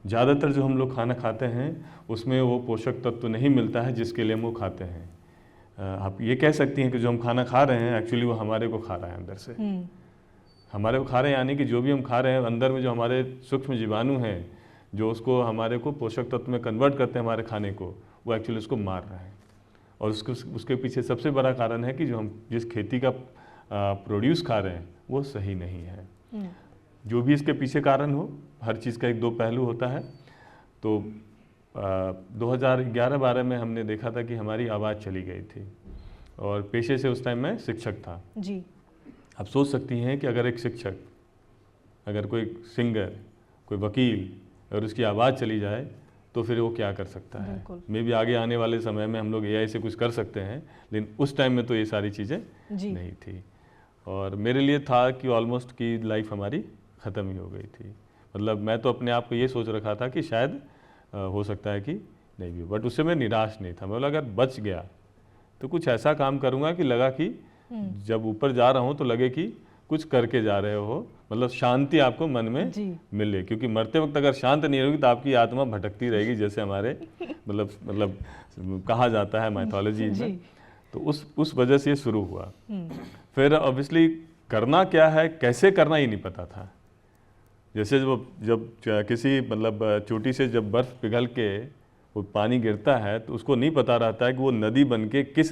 ज़्यादातर जो हम लोग खाना खाते हैं उसमें वो पोषक तत्व तो नहीं मिलता है जिसके लिए हम वो खाते हैं। आप ये कह सकती हैं कि जो हम खाना खा रहे हैं एक्चुअली वो हमारे को खा रहा है अंदर से। हमारे को खा रहे हैं यानी कि जो भी हम खा रहे हैं अंदर में जो हमारे सूक्ष्म जीवाणु हैं जो उसको हमारे को पोषक तत्व में कन्वर्ट करते हैं हमारे खाने को, वो एक्चुअली उसको मार रहा है। और उसके पीछे सबसे बड़ा कारण है कि जो हम जिस खेती का प्रोड्यूस खा रहे हैं वो सही नहीं है। जो भी इसके पीछे कारण हो, हर चीज़ का एक दो पहलू होता है। तो 2011-12 में हमने देखा था कि हमारी आवाज़ चली गई थी, और पेशे से उस टाइम मैं शिक्षक था जी। आप सोच सकती हैं कि अगर एक शिक्षक, अगर कोई सिंगर, कोई वकील, अगर उसकी आवाज़ चली जाए तो फिर वो क्या कर सकता है। मे भी आगे आने वाले समय में हम लोग AI से कुछ कर सकते हैं, लेकिन उस टाइम में तो ये सारी चीज़ें नहीं थी। और मेरे लिए था कि ऑलमोस्ट की लाइफ हमारी ख़त्म ही हो गई थी। मतलब मैं तो अपने आप को ये सोच रखा था कि शायद हो सकता है कि नहीं भी, बट उससे मैं निराश नहीं था। मैं बोला अगर बच गया तो कुछ ऐसा काम करूँगा कि लगा कि जब ऊपर जा रहा हूँ तो लगे कि कुछ करके जा रहे हो, मतलब शांति आपको मन में मिले। क्योंकि मरते वक्त अगर शांत नहीं होगी तो आपकी आत्मा भटकती रहेगी, जैसे हमारे मतलब कहा जाता है माइथोलॉजी में। तो उस वजह से ये शुरू हुआ। फिर ऑब्वियसली करना क्या है, कैसे करना, ये नहीं पता था। जैसे जब किसी मतलब चोटी से जब बर्फ़ पिघल के वो पानी गिरता है तो उसको नहीं पता रहता है कि वो नदी बन के किस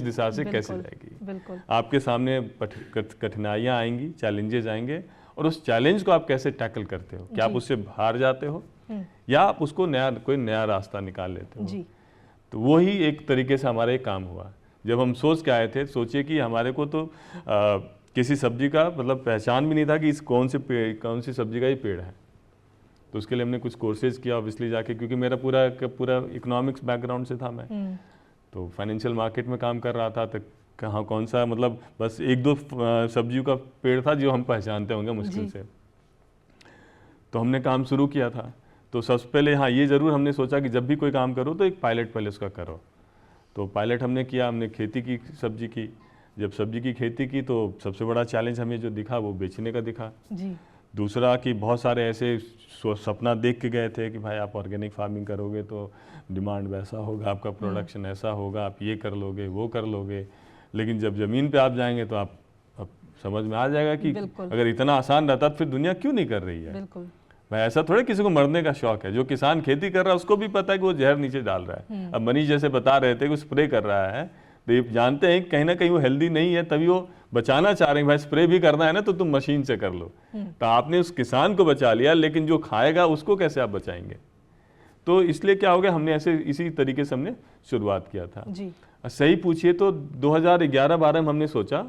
दिशा से कैसे जाएगी। आपके सामने कठिनाइयाँ आएंगी, चैलेंजेस आएंगे, और उस चैलेंज को आप कैसे टैकल करते हो। क्या आप उससे हार जाते हो या आप उसको कोई नया रास्ता निकाल लेते हो। तो वो ही एक तरीके से हमारा एक काम हुआ। जब हम सोच के आए थे, सोचिए कि हमारे को तो किसी सब्जी का मतलब पहचान भी नहीं था कि इस कौन सी सब्जी का ये पेड़ है। तो उसके लिए हमने कुछ कोर्सेज किया ऑब्वियसली जाके, क्योंकि मेरा पूरा इकोनॉमिक्स बैकग्राउंड से था मैं। तो फाइनेंशियल मार्केट में काम कर रहा था। तो कहाँ कौन सा मतलब बस एक दो सब्जियों का पेड़ था जो हम पहचानते होंगे मुश्किल से। तो हमने काम शुरू किया था। तो सबसे पहले हाँ ये ज़रूर हमने सोचा कि जब भी कोई काम करो तो एक पायलट पहले उसका करो। तो पायलट हमने किया, हमने खेती की, सब्जी की। जब सब्जी की खेती की तो सबसे बड़ा चैलेंज हमें जो दिखा वो बेचने का दिखा। दूसरा कि बहुत सारे ऐसे सपना देख के गए थे कि भाई आप ऑर्गेनिक फार्मिंग करोगे तो डिमांड वैसा होगा, आपका प्रोडक्शन ऐसा होगा, आप ये कर लोगे, वो कर लोगे। लेकिन जब ज़मीन पे आप जाएंगे तो आप समझ में आ जाएगा कि अगर इतना आसान रहता तो फिर दुनिया क्यों नहीं कर रही है। भाई ऐसा थोड़े किसी को मरने का शौक है। जो किसान खेती कर रहा है उसको भी पता है कि वो जहर नीचे डाल रहा है। अब मनीष जैसे बता रहे थे कि वो स्प्रे कर रहा है, तो ये जानते हैं कहीं ना कहीं वो हेल्दी नहीं है, तभी वो बचाना चाह रहे हैं। भाई स्प्रे भी करना है ना तो तुम मशीन से कर लो। तो आपने उस किसान को बचा लिया, लेकिन जो खाएगा उसको कैसे आप बचाएंगे। तो इसलिए क्या हो गया, हमने ऐसे इसी तरीके से हमने शुरुआत किया था जी। सही पूछिए तो 2011-12 में हमने सोचा,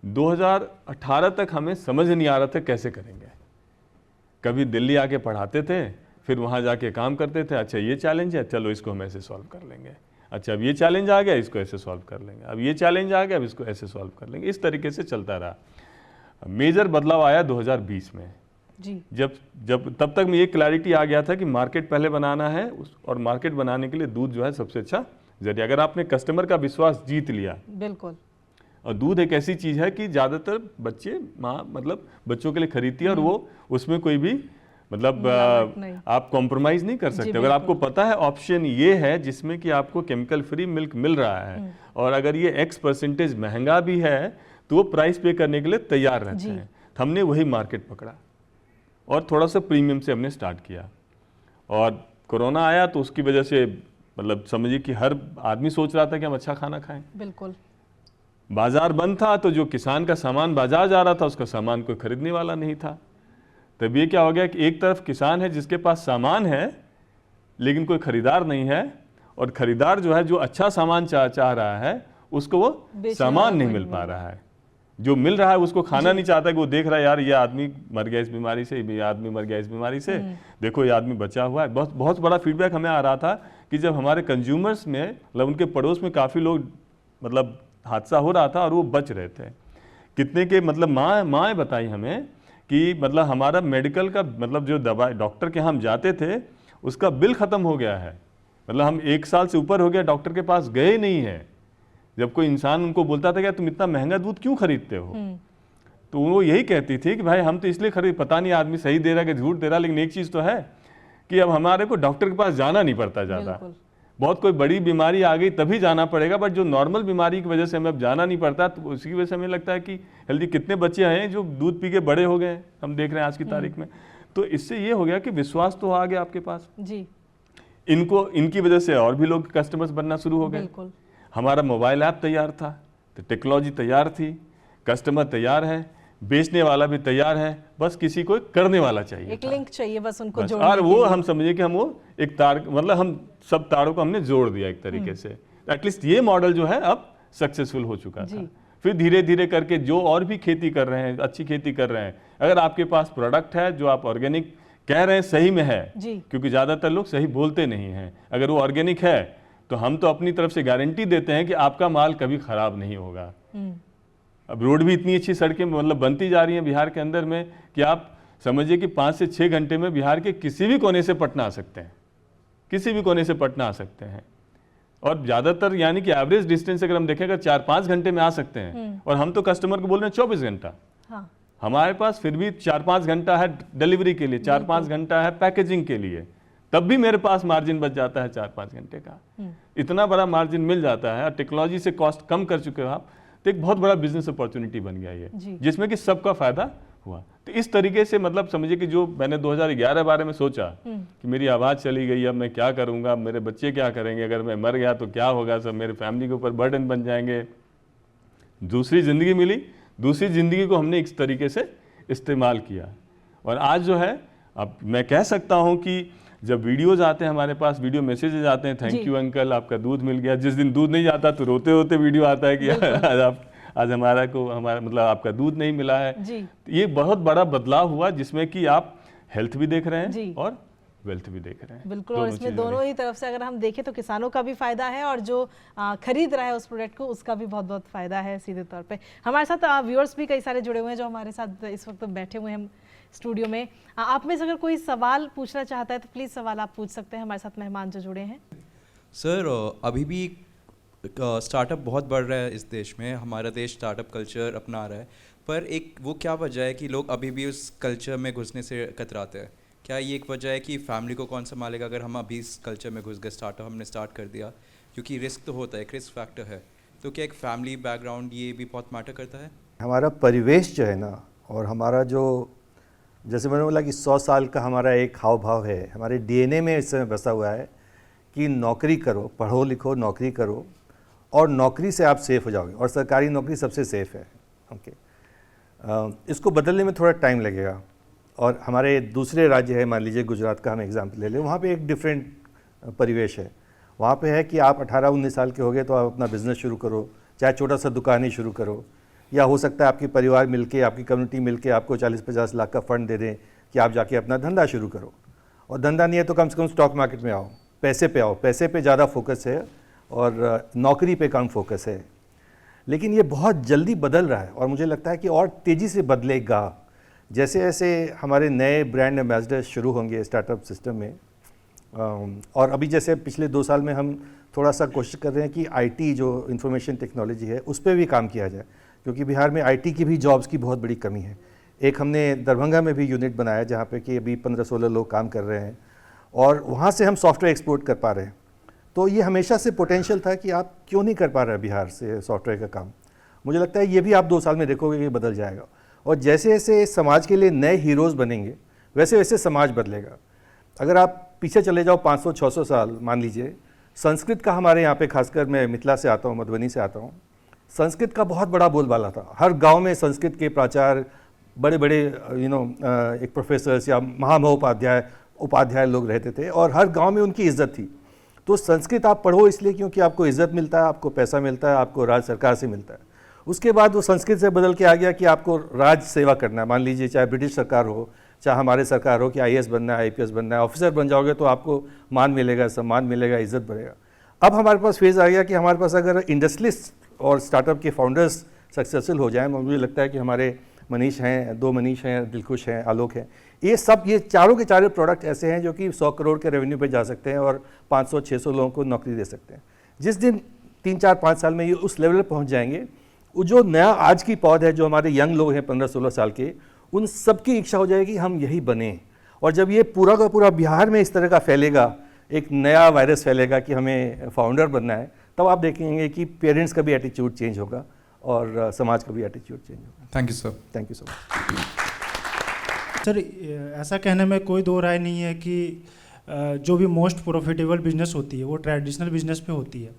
2018 तक हमें समझ नहीं आ रहा था कैसे करेंगे। कभी दिल्ली आके पढ़ाते थे, फिर वहाँ जाके काम करते थे। अच्छा ये चैलेंज है, चलो इसको हम ऐसे सॉल्व कर लेंगे। अच्छा अब ये चैलेंज आ गया, इसको ऐसे सॉल्व कर लेंगे। अब ये चैलेंज आ गया, अब इसको ऐसे सॉल्व कर लेंगे। इस तरीके से चलता रहा। मेजर बदलाव आया 2020 में जी। जब तब तक में ये क्लैरिटी आ गया था कि मार्केट पहले बनाना है, और मार्केट बनाने के लिए दूध जो है सबसे अच्छा जरिया। अगर आपने कस्टमर का विश्वास जीत लिया, बिल्कुल। और दूध एक ऐसी चीज़ है कि ज़्यादातर बच्चे मतलब बच्चों के लिए खरीदती है, और वो उसमें कोई भी मतलब आप कॉम्प्रोमाइज़ नहीं कर सकते। अगर आपको पता है ऑप्शन ये है जिसमें कि आपको केमिकल फ्री मिल्क मिल रहा है, और अगर ये X% महंगा भी है तो वो प्राइस पे करने के लिए तैयार रहते हैं। तो हमने वही मार्केट पकड़ा और थोड़ा सा प्रीमियम से हमने स्टार्ट किया। और कोरोना आया तो उसकी वजह से मतलब समझिए कि हर आदमी सोच रहा था कि हम अच्छा खाना खाएं। बिल्कुल। बाजार बंद था, तो जो किसान का सामान बाजार जा रहा था उसका सामान कोई खरीदने वाला नहीं था। तब ये क्या हो गया कि एक तरफ किसान है जिसके पास सामान है लेकिन कोई खरीदार नहीं है, और खरीदार जो है जो अच्छा सामान चाह रहा है उसको वो सामान नहीं मिल पा रहा है। जो मिल रहा है उसको खाना नहीं चाहता, कि वो देख रहा है यार ये आदमी मर गया इस बीमारी से, ये आदमी मर गया इस बीमारी से, देखो ये आदमी बचा हुआ है। बहुत बड़ा फीडबैक हमें आ रहा था कि जब हमारे कंज्यूमर्स में मतलब उनके पड़ोस में काफ़ी लोग मतलब हादसा हो रहा था और वो बच रहे थे। कितने के मतलब माँ बताई हमें कि मतलब हमारा मेडिकल का मतलब जो दवाई डॉक्टर के हम जाते थे उसका बिल ख़त्म हो गया है, मतलब हम 1 साल से ऊपर हो गया डॉक्टर के पास गए नहीं हैं। जब कोई इंसान उनको बोलता था कि तुम इतना महंगा दूध क्यों खरीदते हो, तो वो यही कहती थी कि भाई हम तो इसलिए खरीद, पता नहीं आदमी सही दे रहा है कि झूठ दे रहा, लेकिन एक चीज़ तो है कि अब हमारे को डॉक्टर के पास जाना नहीं पड़ता ज़्यादा। बहुत कोई बड़ी बीमारी आ गई तभी जाना पड़ेगा, बट जो नॉर्मल बीमारी की वजह से हमें अब जाना नहीं पड़ता, तो उसकी वजह से हमें लगता है कि हेल्दी कितने बच्चे हैं जो दूध पी के बड़े हो गए, हम देख रहे हैं आज की तारीख में। तो इससे ये हो गया कि विश्वास तो आ गया आपके पास जी, इनकी वजह से और भी लोग कस्टमर्स बनना शुरू हो गए। हमारा मोबाइल ऐप तैयार था, तो टेक्नोलॉजी तैयार थी, कस्टमर तैयार है, बेचने वाला भी तैयार है, बस किसी को करने वाला चाहिए, एक लिंक चाहिए बस उनको बस। जोड़ने और के वो लिए। हम समझे कि हम वो एक तार, मतलब हम सब तारों को हमने जोड़ दिया एक तरीके से। एटलीस्ट ये मॉडल जो है अब सक्सेसफुल हो चुका था। फिर धीरे धीरे करके जो और भी खेती कर रहे हैं, अच्छी खेती कर रहे हैं, अगर आपके पास प्रोडक्ट है जो आप ऑर्गेनिक कह रहे हैं सही में है, क्योंकि ज़्यादातर लोग सही बोलते नहीं हैं, अगर वो ऑर्गेनिक है तो हम तो अपनी तरफ से गारंटी देते हैं कि आपका माल कभी खराब नहीं होगा। अब रोड भी इतनी अच्छी सड़कें मतलब बनती जा रही हैं बिहार के अंदर में कि आप समझिए कि 5 से 6 घंटे में बिहार के किसी भी कोने से पटना आ सकते हैं, किसी भी कोने से पटना आ सकते हैं। और ज़्यादातर यानी कि एवरेज डिस्टेंस अगर हम देखें, अगर 4-5 घंटे में आ सकते हैं, और हम तो कस्टमर को बोल रहे हैं 24 घंटा। हमारे पास फिर भी 4-5 घंटा है डिलीवरी के लिए, 4-5 घंटा है पैकेजिंग के लिए, तब भी मेरे पास मार्जिन बच जाता है 4-5 घंटे का। इतना बड़ा मार्जिन मिल जाता है, और टेक्नोलॉजी से कॉस्ट कम कर चुके हो आप, तो एक बहुत बड़ा बिजनेस अपॉर्चुनिटी बन गया ये, जिसमें कि सबका फायदा हुआ। तो इस तरीके से मतलब समझिए कि जो मैंने 2011 बारे में सोचा कि मेरी आवाज़ चली गई, अब मैं क्या करूँगा, मेरे बच्चे क्या करेंगे, अगर मैं मर गया तो क्या होगा, सब मेरे फैमिली के ऊपर बर्डन बन जाएंगे। दूसरी ज़िंदगी मिली, दूसरी ज़िंदगी को हमने इस तरीके से इस्तेमाल किया, और आज जो है अब मैं कह सकता हूँ कि जब वीडियोज आते हैं हमारे पास, वीडियो मैसेजेस आते हैं, थैंक यू अंकल आपका दूध मिल गया। जिस दिन दूध नहीं जाता तो रोते रोते वीडियो आता है कि आज हमारा मतलब आपका दूध नहीं मिला है। ये बहुत बड़ा बदलाव हुआ, जिसमें कि आप हेल्थ भी देख रहे हैं और वेल्थ भी देख रहे हैं। बिल्कुल, और इसमें दोनों ही तरफ से अगर हम देखें तो किसानों का भी फायदा है, और जो खरीद रहा है उस प्रोडक्ट को उसका भी बहुत बहुत फायदा है सीधे तौर पे। हमारे साथ व्यूअर्स भी कई सारे जुड़े हुए हैं जो हमारे साथ इस वक्त बैठे हुए हैं स्टूडियो में। आप में से अगर कोई सवाल पूछना चाहता है तो प्लीज़ सवाल आप पूछ सकते हैं, हमारे साथ मेहमान जो जुड़े हैं। सर, अभी भी स्टार्टअप बहुत बढ़ रहा है इस देश में, हमारा देश स्टार्टअप कल्चर अपना रहा है, पर एक वो क्या वजह है कि लोग अभी भी उस कल्चर में घुसने से कतराते हैं? क्या ये एक वजह है कि फैमिली को कौन संभालेगा अगर हम अभी इस कल्चर में घुस गए, स्टार्टअप हमने स्टार्ट कर दिया, क्योंकि रिस्क तो होता है, एक रिस्क फैक्टर है, तो क्या एक फैमिली बैकग्राउंड ये भी बहुत मैटर करता है? हमारा परिवेश जो है ना, और हमारा जो, जैसे मैंने बोला कि 100 साल का हमारा एक हाव भाव है, हमारे डीएनए में इस समय बसा हुआ है कि नौकरी करो, पढ़ो लिखो, नौकरी करो, और नौकरी से आप सेफ हो जाओगे, और सरकारी नौकरी सबसे सेफ है। ओके, इसको बदलने में थोड़ा टाइम लगेगा। और हमारे दूसरे राज्य है, मान लीजिए गुजरात का हम एग्जाम्पल ले लें, वहाँ पे एक डिफरेंट परिवेश है। वहाँ पे है कि आप 18-19 साल के हो गए तो आप अपना बिजनेस शुरू करो, चाहे छोटा सा दुकान ही शुरू करो, या हो सकता है आपकी परिवार मिलके, आपकी कम्युनिटी मिलके आपको 40-50 लाख का फंड दे दें कि आप जाके अपना धंधा शुरू करो। और धंधा नहीं है तो कम से कम स्टॉक मार्केट में आओ, पैसे पे आओ, पैसे पे ज़्यादा फोकस है और नौकरी पे कम फोकस है। लेकिन ये बहुत जल्दी बदल रहा है, और मुझे लगता है कि और तेज़ी से बदलेगा। जैसे जैसे हमारे नए ब्रांड एम्बेसडर्स शुरू होंगे स्टार्टअप सिस्टम में, और अभी जैसे पिछले 2 साल में हम थोड़ा सा कोशिश कर रहे हैं कि आईटी जो इंफॉर्मेशन टेक्नोलॉजी है उस पर भी काम किया जाए, क्योंकि बिहार में आईटी की भी जॉब्स की बहुत बड़ी कमी है। एक हमने दरभंगा में भी यूनिट बनाया जहाँ पे कि अभी 15-16 लोग काम कर रहे हैं, और वहाँ से हम सॉफ्टवेयर एक्सपोर्ट कर पा रहे हैं। तो ये हमेशा से पोटेंशियल था कि आप क्यों नहीं कर पा रहे बिहार से सॉफ्टवेयर का काम। मुझे लगता है ये भी आप 2 साल में देखोगे कि बदल जाएगा, और जैसे जैसे समाज के लिए नए हीरोज़ बनेंगे वैसे वैसे समाज बदलेगा। अगर आप पीछे चले जाओ 500-600 साल, मान लीजिए संस्कृत का हमारे यहाँ पे, खासकर मैं मिथिला से आता हूँ, मधुबनी से आता हूँ, संस्कृत का बहुत बड़ा बोलबाला था। हर गांव में संस्कृत के प्राचार्य, बड़े बड़े एक प्रोफेसर्स या उपाध्याय लोग रहते थे, और हर गांव में उनकी इज्जत थी। तो संस्कृत आप पढ़ो इसलिए क्योंकि आपको इज्जत मिलता है, आपको पैसा मिलता है, आपको राज्य सरकार से मिलता है। उसके बाद वो संस्कृत से बदल के आ गया कि आपको राज्य सेवा करना है। मान लीजिए चाहे ब्रिटिश सरकार हो, चाहे हमारे सरकार हो, कि IAS बनना है, IPS बनना है, ऑफिसर बन जाओगे तो आपको मान मिलेगा, सम्मान मिलेगा, इज्जत बढ़ेगा। अब हमारे पास फेज़ आ गया कि हमारे पास अगर इंडस्ट्रियलिस्ट और स्टार्टअप के फाउंडर्स सक्सेसफुल हो जाएं, मुझे लगता है कि हमारे मनीष हैं, 2 मनीष हैं, दिलखुश हैं, आलोक हैं, ये चारों के चारों प्रोडक्ट ऐसे हैं जो कि 100 करोड़ के रेवेन्यू पे जा सकते हैं और 500-600 लोगों को नौकरी दे सकते हैं। जिस दिन 3-4-5 साल में ये उस लेवल पर पहुंच जाएंगे, वो जो नया आज की पौध है, जो हमारे यंग लोग हैं 15-16 साल के, उन सबकी इच्छा हो जाएगी हम यही बने। और जब ये पूरा का पूरा बिहार में इस तरह का फैलेगा, एक नया वायरस फैलेगा कि हमें फाउंडर बनना है, तब आप देखेंगे कि पेरेंट्स का भी एटीट्यूड चेंज होगा और समाज का भी एटीट्यूड चेंज होगा। Thank you sir. Thank you so much. Sir, ऐसा कहने में कोई दो राय नहीं है कि जो भी मोस्ट प्रॉफिटेबल बिजनेस होती है वो ट्रेडिशनल बिजनेस पे होती है,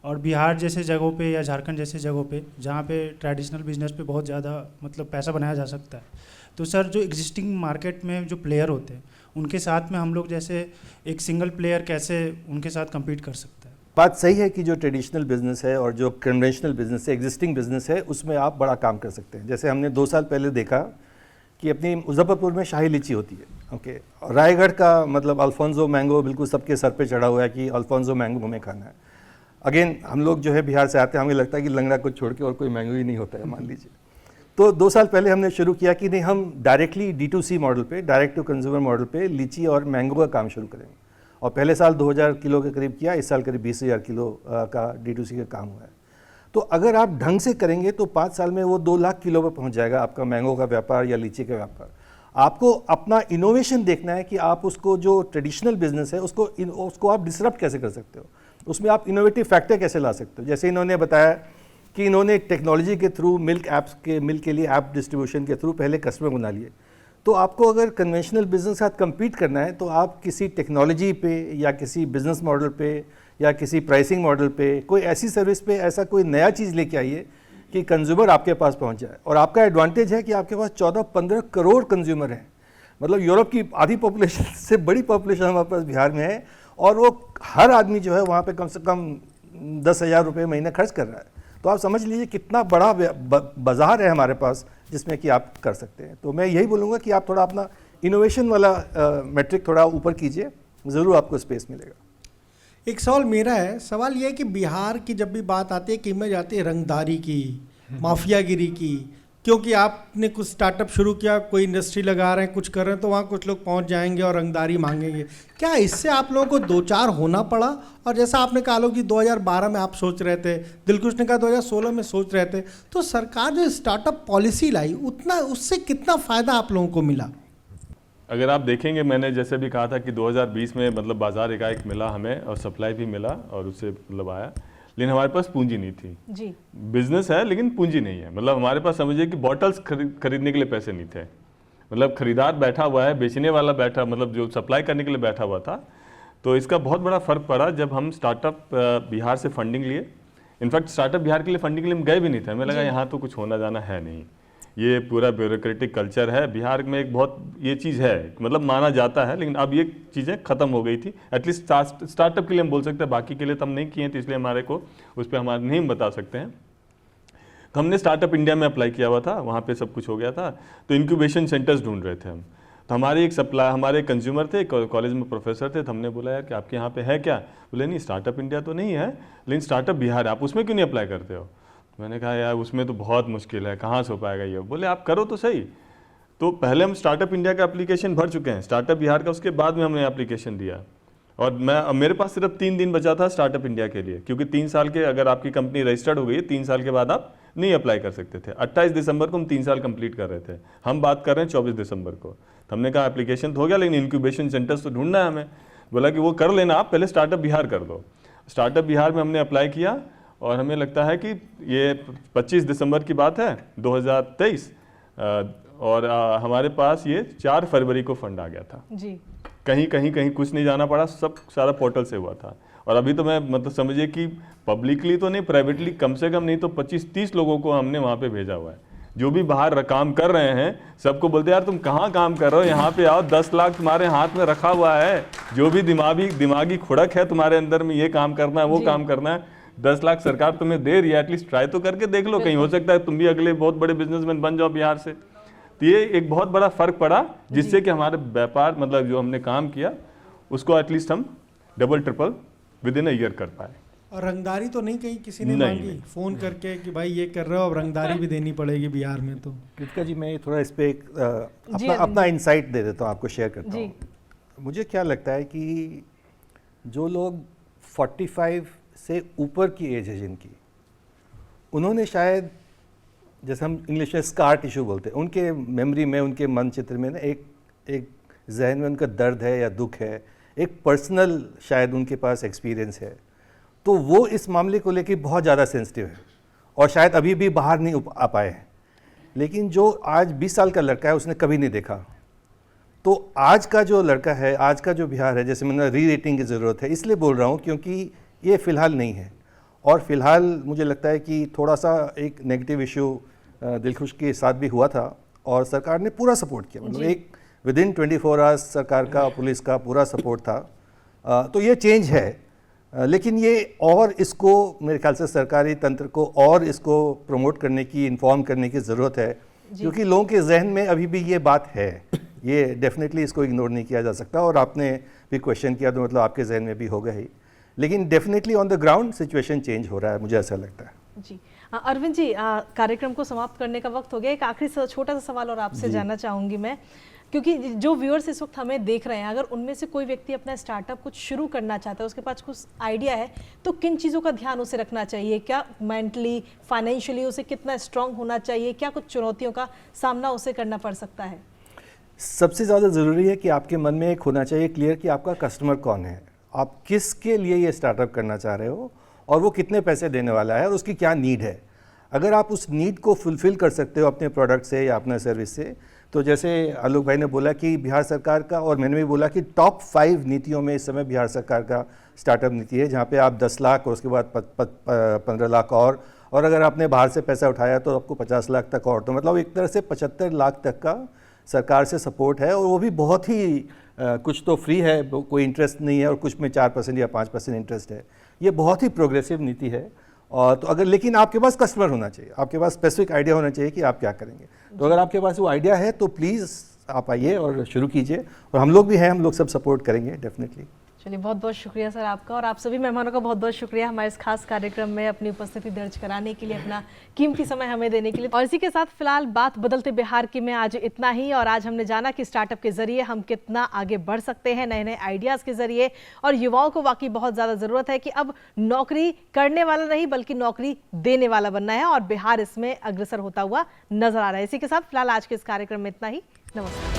और बिहार जैसे जगहों पे या झारखंड जैसे जगहों पे जहाँ पे ट्रेडिशनल बिजनेस पे बहुत ज़्यादा मतलब पैसा बनाया जा सकता है, तो सर जो एग्जिस्टिंग मार्केट में जो प्लेयर होते हैं उनके साथ में हम लोग जैसे एक सिंगल प्लेयर कैसे उनके साथ कम्पीट कर सकता है? बात सही है कि जो ट्रेडिशनल बिजनेस है और जो कन्वेंशनल बिजनेस है, एग्जिस्टिंग बिजनेस है, उसमें आप बड़ा काम कर सकते हैं। जैसे हमने 2 साल पहले देखा कि अपनी मुजफ्फरपुर में शाही लीची होती है, ओके, रायगढ़ का मतलब अल्फोंसो मैंगो बिल्कुल सबके सर पे चढ़ा हुआ है कि अल्फोंसो मैंगो हमें खाना है। अगेन हम लोग जो है बिहार से आते हैं, हमें लगता है कि लंगड़ा को छोड़ के और कोई मैंगो ही नहीं होता है, मान लीजिए। तो 2 साल पहले हमने शुरू किया कि नहीं, हम डायरेक्टली D2C मॉडल पे, डायरेक्ट टू कंज्यूमर मॉडल पे लीची और मैंगो का काम शुरू करेंगे। और पहले साल 2000 किलो के करीब किया, इस साल करीब 20,000 किलो का D2C का काम हुआ है। तो अगर आप ढंग से करेंगे तो 5 साल में वो 2 लाख किलो पर पहुंच जाएगा आपका मैंगो का व्यापार या लीची का व्यापार। आपको अपना इनोवेशन देखना है कि आप उसको जो ट्रेडिशनल बिजनेस है उसको आप डिसरप्ट कैसे कर सकते हो, उसमें आप इनोवेटिव फैक्टर कैसे ला सकते हो। जैसे इन्होंने बताया कि इन्होंने टेक्नोलॉजी के थ्रू मिल्क के लिए ऐप डिस्ट्रीब्यूशन के थ्रू पहले कस्टमर बना लिए। तो आपको अगर कन्वेंशनल बिजनेस के साथ कम्पीट करना है तो आप किसी टेक्नोलॉजी पे या किसी बिजनेस मॉडल पे या किसी प्राइसिंग मॉडल पे, कोई ऐसी सर्विस पे ऐसा कोई नया चीज़ लेके आइए कि कंज्यूमर आपके पास पहुंच जाए। और आपका एडवांटेज है कि आपके पास 14-15 करोड़ कंज्यूमर हैं, मतलब यूरोप की आधी पॉपुलेशन से बड़ी पॉपुलेशन हमारे पास बिहार में है, और वो हर आदमी जो है वहाँ पे कम से कम 10,000 रुपये महीना खर्च कर रहा है। तो आप समझ लीजिए कितना बड़ा बाजार है हमारे पास जिसमें कि आप कर सकते हैं। तो मैं यही बोलूँगा कि आप थोड़ा अपना इनोवेशन वाला मैट्रिक थोड़ा ऊपर कीजिए, ज़रूर आपको स्पेस मिलेगा। एक सवाल मेरा है, सवाल ये है कि बिहार की जब भी बात आती है, कीमत जाती है रंगदारी की, माफियागिरी की, क्योंकि आपने कुछ स्टार्टअप शुरू किया, कोई इंडस्ट्री लगा रहे हैं, कुछ कर रहे हैं, तो वहाँ कुछ लोग पहुँच जाएंगे और रंगदारी मांगेंगे। क्या इससे आप लोगों को 2-4 होना पड़ा? और जैसा आपने कहा लो कि 2012 में आप सोच रहे थे, दिलकुश ने कहा 2016 में सोच रहे थे, तो सरकार जो स्टार्टअप पॉलिसी लाई उससे कितना फ़ायदा आप लोगों को मिला? अगर आप देखेंगे, मैंने जैसे भी कहा था कि 2020 में मतलब बाजार एकाएक मिला हमें और सप्लाई भी मिला और उससे मतलब आया, लेकिन हमारे पास पूंजी नहीं थी जी। बिजनेस है लेकिन पूंजी नहीं है। मतलब हमारे पास समझिए कि बॉटल्स खरीदने के लिए पैसे नहीं थे, मतलब खरीदार बैठा हुआ है, बेचने वाला बैठा, मतलब जो सप्लाई करने के लिए बैठा हुआ था। तो इसका बहुत बड़ा फर्क पड़ा जब हम स्टार्टअप बिहार से फंडिंग लिए। इनफैक्ट स्टार्टअप बिहार के लिए फंडिंग के लिए हम गए भी नहीं थे, हमें लगा यहाँ तो कुछ होना जाना है नहीं, ये पूरा ब्यूरोक्रेटिक कल्चर है बिहार में, एक बहुत ये चीज़ है, मतलब माना जाता है, लेकिन अब ये चीज़ें ख़त्म हो गई थी। एटलीस्ट स्टार्टअप के लिए हम बोल सकते हैं, बाकी के लिए तो हम नहीं किए हैं, तो इसलिए हमारे को उस पर हमारे नहीं बता सकते हैं। तो हमने स्टार्टअप इंडिया में अप्लाई किया हुआ था, वहाँ पे सब कुछ हो गया था। तो इंक्यूबेशन सेंटर्स ढूंढ रहे थे हम। तो हमारे एक हमारे कंज्यूमर थे, कॉलेज में प्रोफेसर थे, तो हमने बोला यार कि आपके यहाँ पे है क्या? बोले नहीं, स्टार्टअप इंडिया तो नहीं है, लेकिन स्टार्टअप बिहार है, आप उसमें क्यों नहीं अप्लाई करते हो? मैंने कहा यार उसमें तो बहुत मुश्किल है, कहाँ से हो पाएगा ये? बोले आप करो तो सही। तो पहले हम स्टार्टअप इंडिया का एप्लीकेशन भर चुके हैं, स्टार्टअप बिहार का उसके बाद में हमने एप्लीकेशन दिया। और मेरे पास सिर्फ 3 दिन बचा था स्टार्टअप इंडिया के लिए, क्योंकि 3 साल के अगर आपकी कंपनी रजिस्टर्ड हो गई है, 3 साल के बाद आप नहीं अप्लाई कर सकते थे। 28 दिसंबर को हम 3 साल कंप्लीट कर रहे थे, हम बात कर रहे हैं 24 दिसंबर को। तो हमने कहा एप्लीकेशन तो हो गया, लेकिन इंक्यूबेशन सेंटर्स तो ढूंढना है हमें। बोला कि वो कर लेना, आप पहले स्टार्टअप बिहार कर दो। स्टार्टअप बिहार में हमने अप्लाई किया और हमें लगता है कि ये 25 दिसंबर की बात है 2023, और हमारे पास ये 4 फरवरी को फंड आ गया था जी। कहीं कुछ नहीं जाना पड़ा, सब सारा पोर्टल से हुआ था। और अभी तो मैं मतलब समझिए कि पब्लिकली तो नहीं, प्राइवेटली कम से कम नहीं तो 25-30 लोगों को हमने वहाँ पे भेजा हुआ है, जो भी बाहर काम कर रहे हैं। सबको बोलते यार तुम कहाँ काम कर रहे हो, यहाँ पे आओ, 10 लाख तुम्हारे हाथ में रखा हुआ है, जो भी दिमागी खुड़क है तुम्हारे अंदर में, ये काम करना है, वो काम करना है, 10 लाख सरकार तुम्हें दे रही है, एटलीस्ट ट्राई तो करके देख लो, कहीं हो सकता है तुम भी अगले बहुत बड़े बिजनेसमैन बन जाओ बिहार से। तो ये एक बहुत बड़ा फर्क पड़ा, जिससे कि हमारे व्यापार मतलब जो हमने काम किया उसको एटलीस्ट हम double triple with in a year कर पाए। और रंगदारी तो नहीं कहीं किसी ने नहीं, मांगी नहीं। फोन करके कि भाई ये कर रहे हो, अब रंगदारी भी देनी पड़ेगी बिहार में तो? कृतिका जी, मैं थोड़ा इस पे एक जी, अपना इंसाइट दे देता हूँ, आपको शेयर करता जी। हूँ। मुझे क्या लगता है कि जो लोग 45 से ऊपर की एज है जिनकी, उन्होंने शायद, जैसे हम इंग्लिश में स्कार टिश्यू बोलते हैं, उनके मेमोरी में, उनके मन चित्र में ना एक जहन में उनका दर्द है या दुख है, एक पर्सनल शायद उनके पास एक्सपीरियंस है, तो वो इस मामले को लेकर बहुत ज़्यादा सेंसिटिव है और शायद अभी भी बाहर नहीं आ पाए हैं। लेकिन जो आज 20 साल का लड़का है, उसने कभी नहीं देखा। तो आज का जो लड़का है, आज का जो बिहार है, जैसे मैंने री रेटिंग की ज़रूरत है, इसलिए बोल रहा हूँ क्योंकि ये फ़िलहाल नहीं है। और फिलहाल मुझे लगता है कि थोड़ा सा एक नेगेटिव इशू दिलखुश के साथ भी हुआ था और सरकार ने पूरा सपोर्ट किया, मतलब एक विदिन 24 आवर्स सरकार का, पुलिस का पूरा सपोर्ट था। तो ये चेंज है, लेकिन ये और इसको मेरे ख्याल से सरकारी तंत्र को और इसको प्रमोट करने की, इन्फॉर्म करने की ज़रूरत है, क्योंकि लोगों के जहन में अभी भी ये बात है। ये डेफिनेटली इसको इग्नोर नहीं किया जा सकता। और आपने भी क्वेश्चन किया तो मतलब आपके जहन में भी होगा ही, लेकिन definitely on the ground situation change हो रहा है, मुझे ऐसा लगता है। जी अरविंद जी, कार्यक्रम को समाप्त करने का वक्त हो गया। एक आखिरी छोटा सा सवाल और आपसे जानना चाहूँगी मैं, क्योंकि जो व्यूअर्स इस वक्त हमें देख रहे हैं, अगर उनमें से कोई व्यक्ति अपना स्टार्टअप कुछ शुरू करना चाहता है, उसके पास कुछ आइडिया है, तो किन चीज़ों का ध्यान उसे रखना चाहिए? क्या मेंटली, फाइनेंशियली उसे कितना स्ट्रांग होना चाहिए? क्या कुछ चुनौतियों का सामना उसे करना पड़ सकता है? सबसे ज़्यादा ज़रूरी है कि आपके मन में एक होना चाहिए क्लियर कि आपका कस्टमर कौन है, आप किसके लिए ये स्टार्टअप करना चाह रहे हो और वो कितने पैसे देने वाला है और उसकी क्या नीड है। अगर आप उस नीड को फुलफ़िल कर सकते हो अपने प्रोडक्ट से या अपने सर्विस से, तो जैसे आलोक भाई ने बोला कि बिहार सरकार का, और मैंने भी बोला कि टॉप 5 नीतियों में इस समय बिहार सरकार का स्टार्टअप नीति है, जहाँ पे आप 10 लाख और उसके बाद 15 लाख और अगर आपने बाहर से पैसा उठाया तो आपको 50 लाख तक और, तो मतलब एक तरह से 75 लाख तक का सरकार से सपोर्ट है। और वो भी बहुत ही कुछ तो फ्री है, कोई इंटरेस्ट नहीं है, और कुछ में 4% या 5% इंटरेस्ट है। ये बहुत ही प्रोग्रेसिव नीति है। और तो अगर, लेकिन आपके पास कस्टमर होना चाहिए, आपके पास स्पेसिफिक आइडिया होना चाहिए कि आप क्या करेंगे। तो अगर आपके पास वो आइडिया है तो प्लीज़ आप आइए और शुरू कीजिए, और हम लोग भी हैं, हम लोग सब सपोर्ट करेंगे डेफिनेटली। चलिए, बहुत बहुत शुक्रिया सर आपका, और आप सभी मेहमानों का बहुत बहुत शुक्रिया हमारे इस खास कार्यक्रम में अपनी उपस्थिति दर्ज कराने के लिए, अपना कीमती समय हमें देने के लिए। और इसी के साथ फिलहाल बात बदलते बिहार की में आज इतना ही। और आज हमने जाना कि स्टार्टअप के जरिए हम कितना आगे बढ़ सकते हैं, नए नए आइडियाज़ के जरिए। और युवाओं को वाकई बहुत ज़्यादा ज़रूरत है कि अब नौकरी करने वाला नहीं बल्कि नौकरी देने वाला बनना है, और बिहार इसमें अग्रसर होता हुआ नजर आ रहा है। इसी के साथ फिलहाल आज के इस कार्यक्रम में इतना ही। नमस्कार।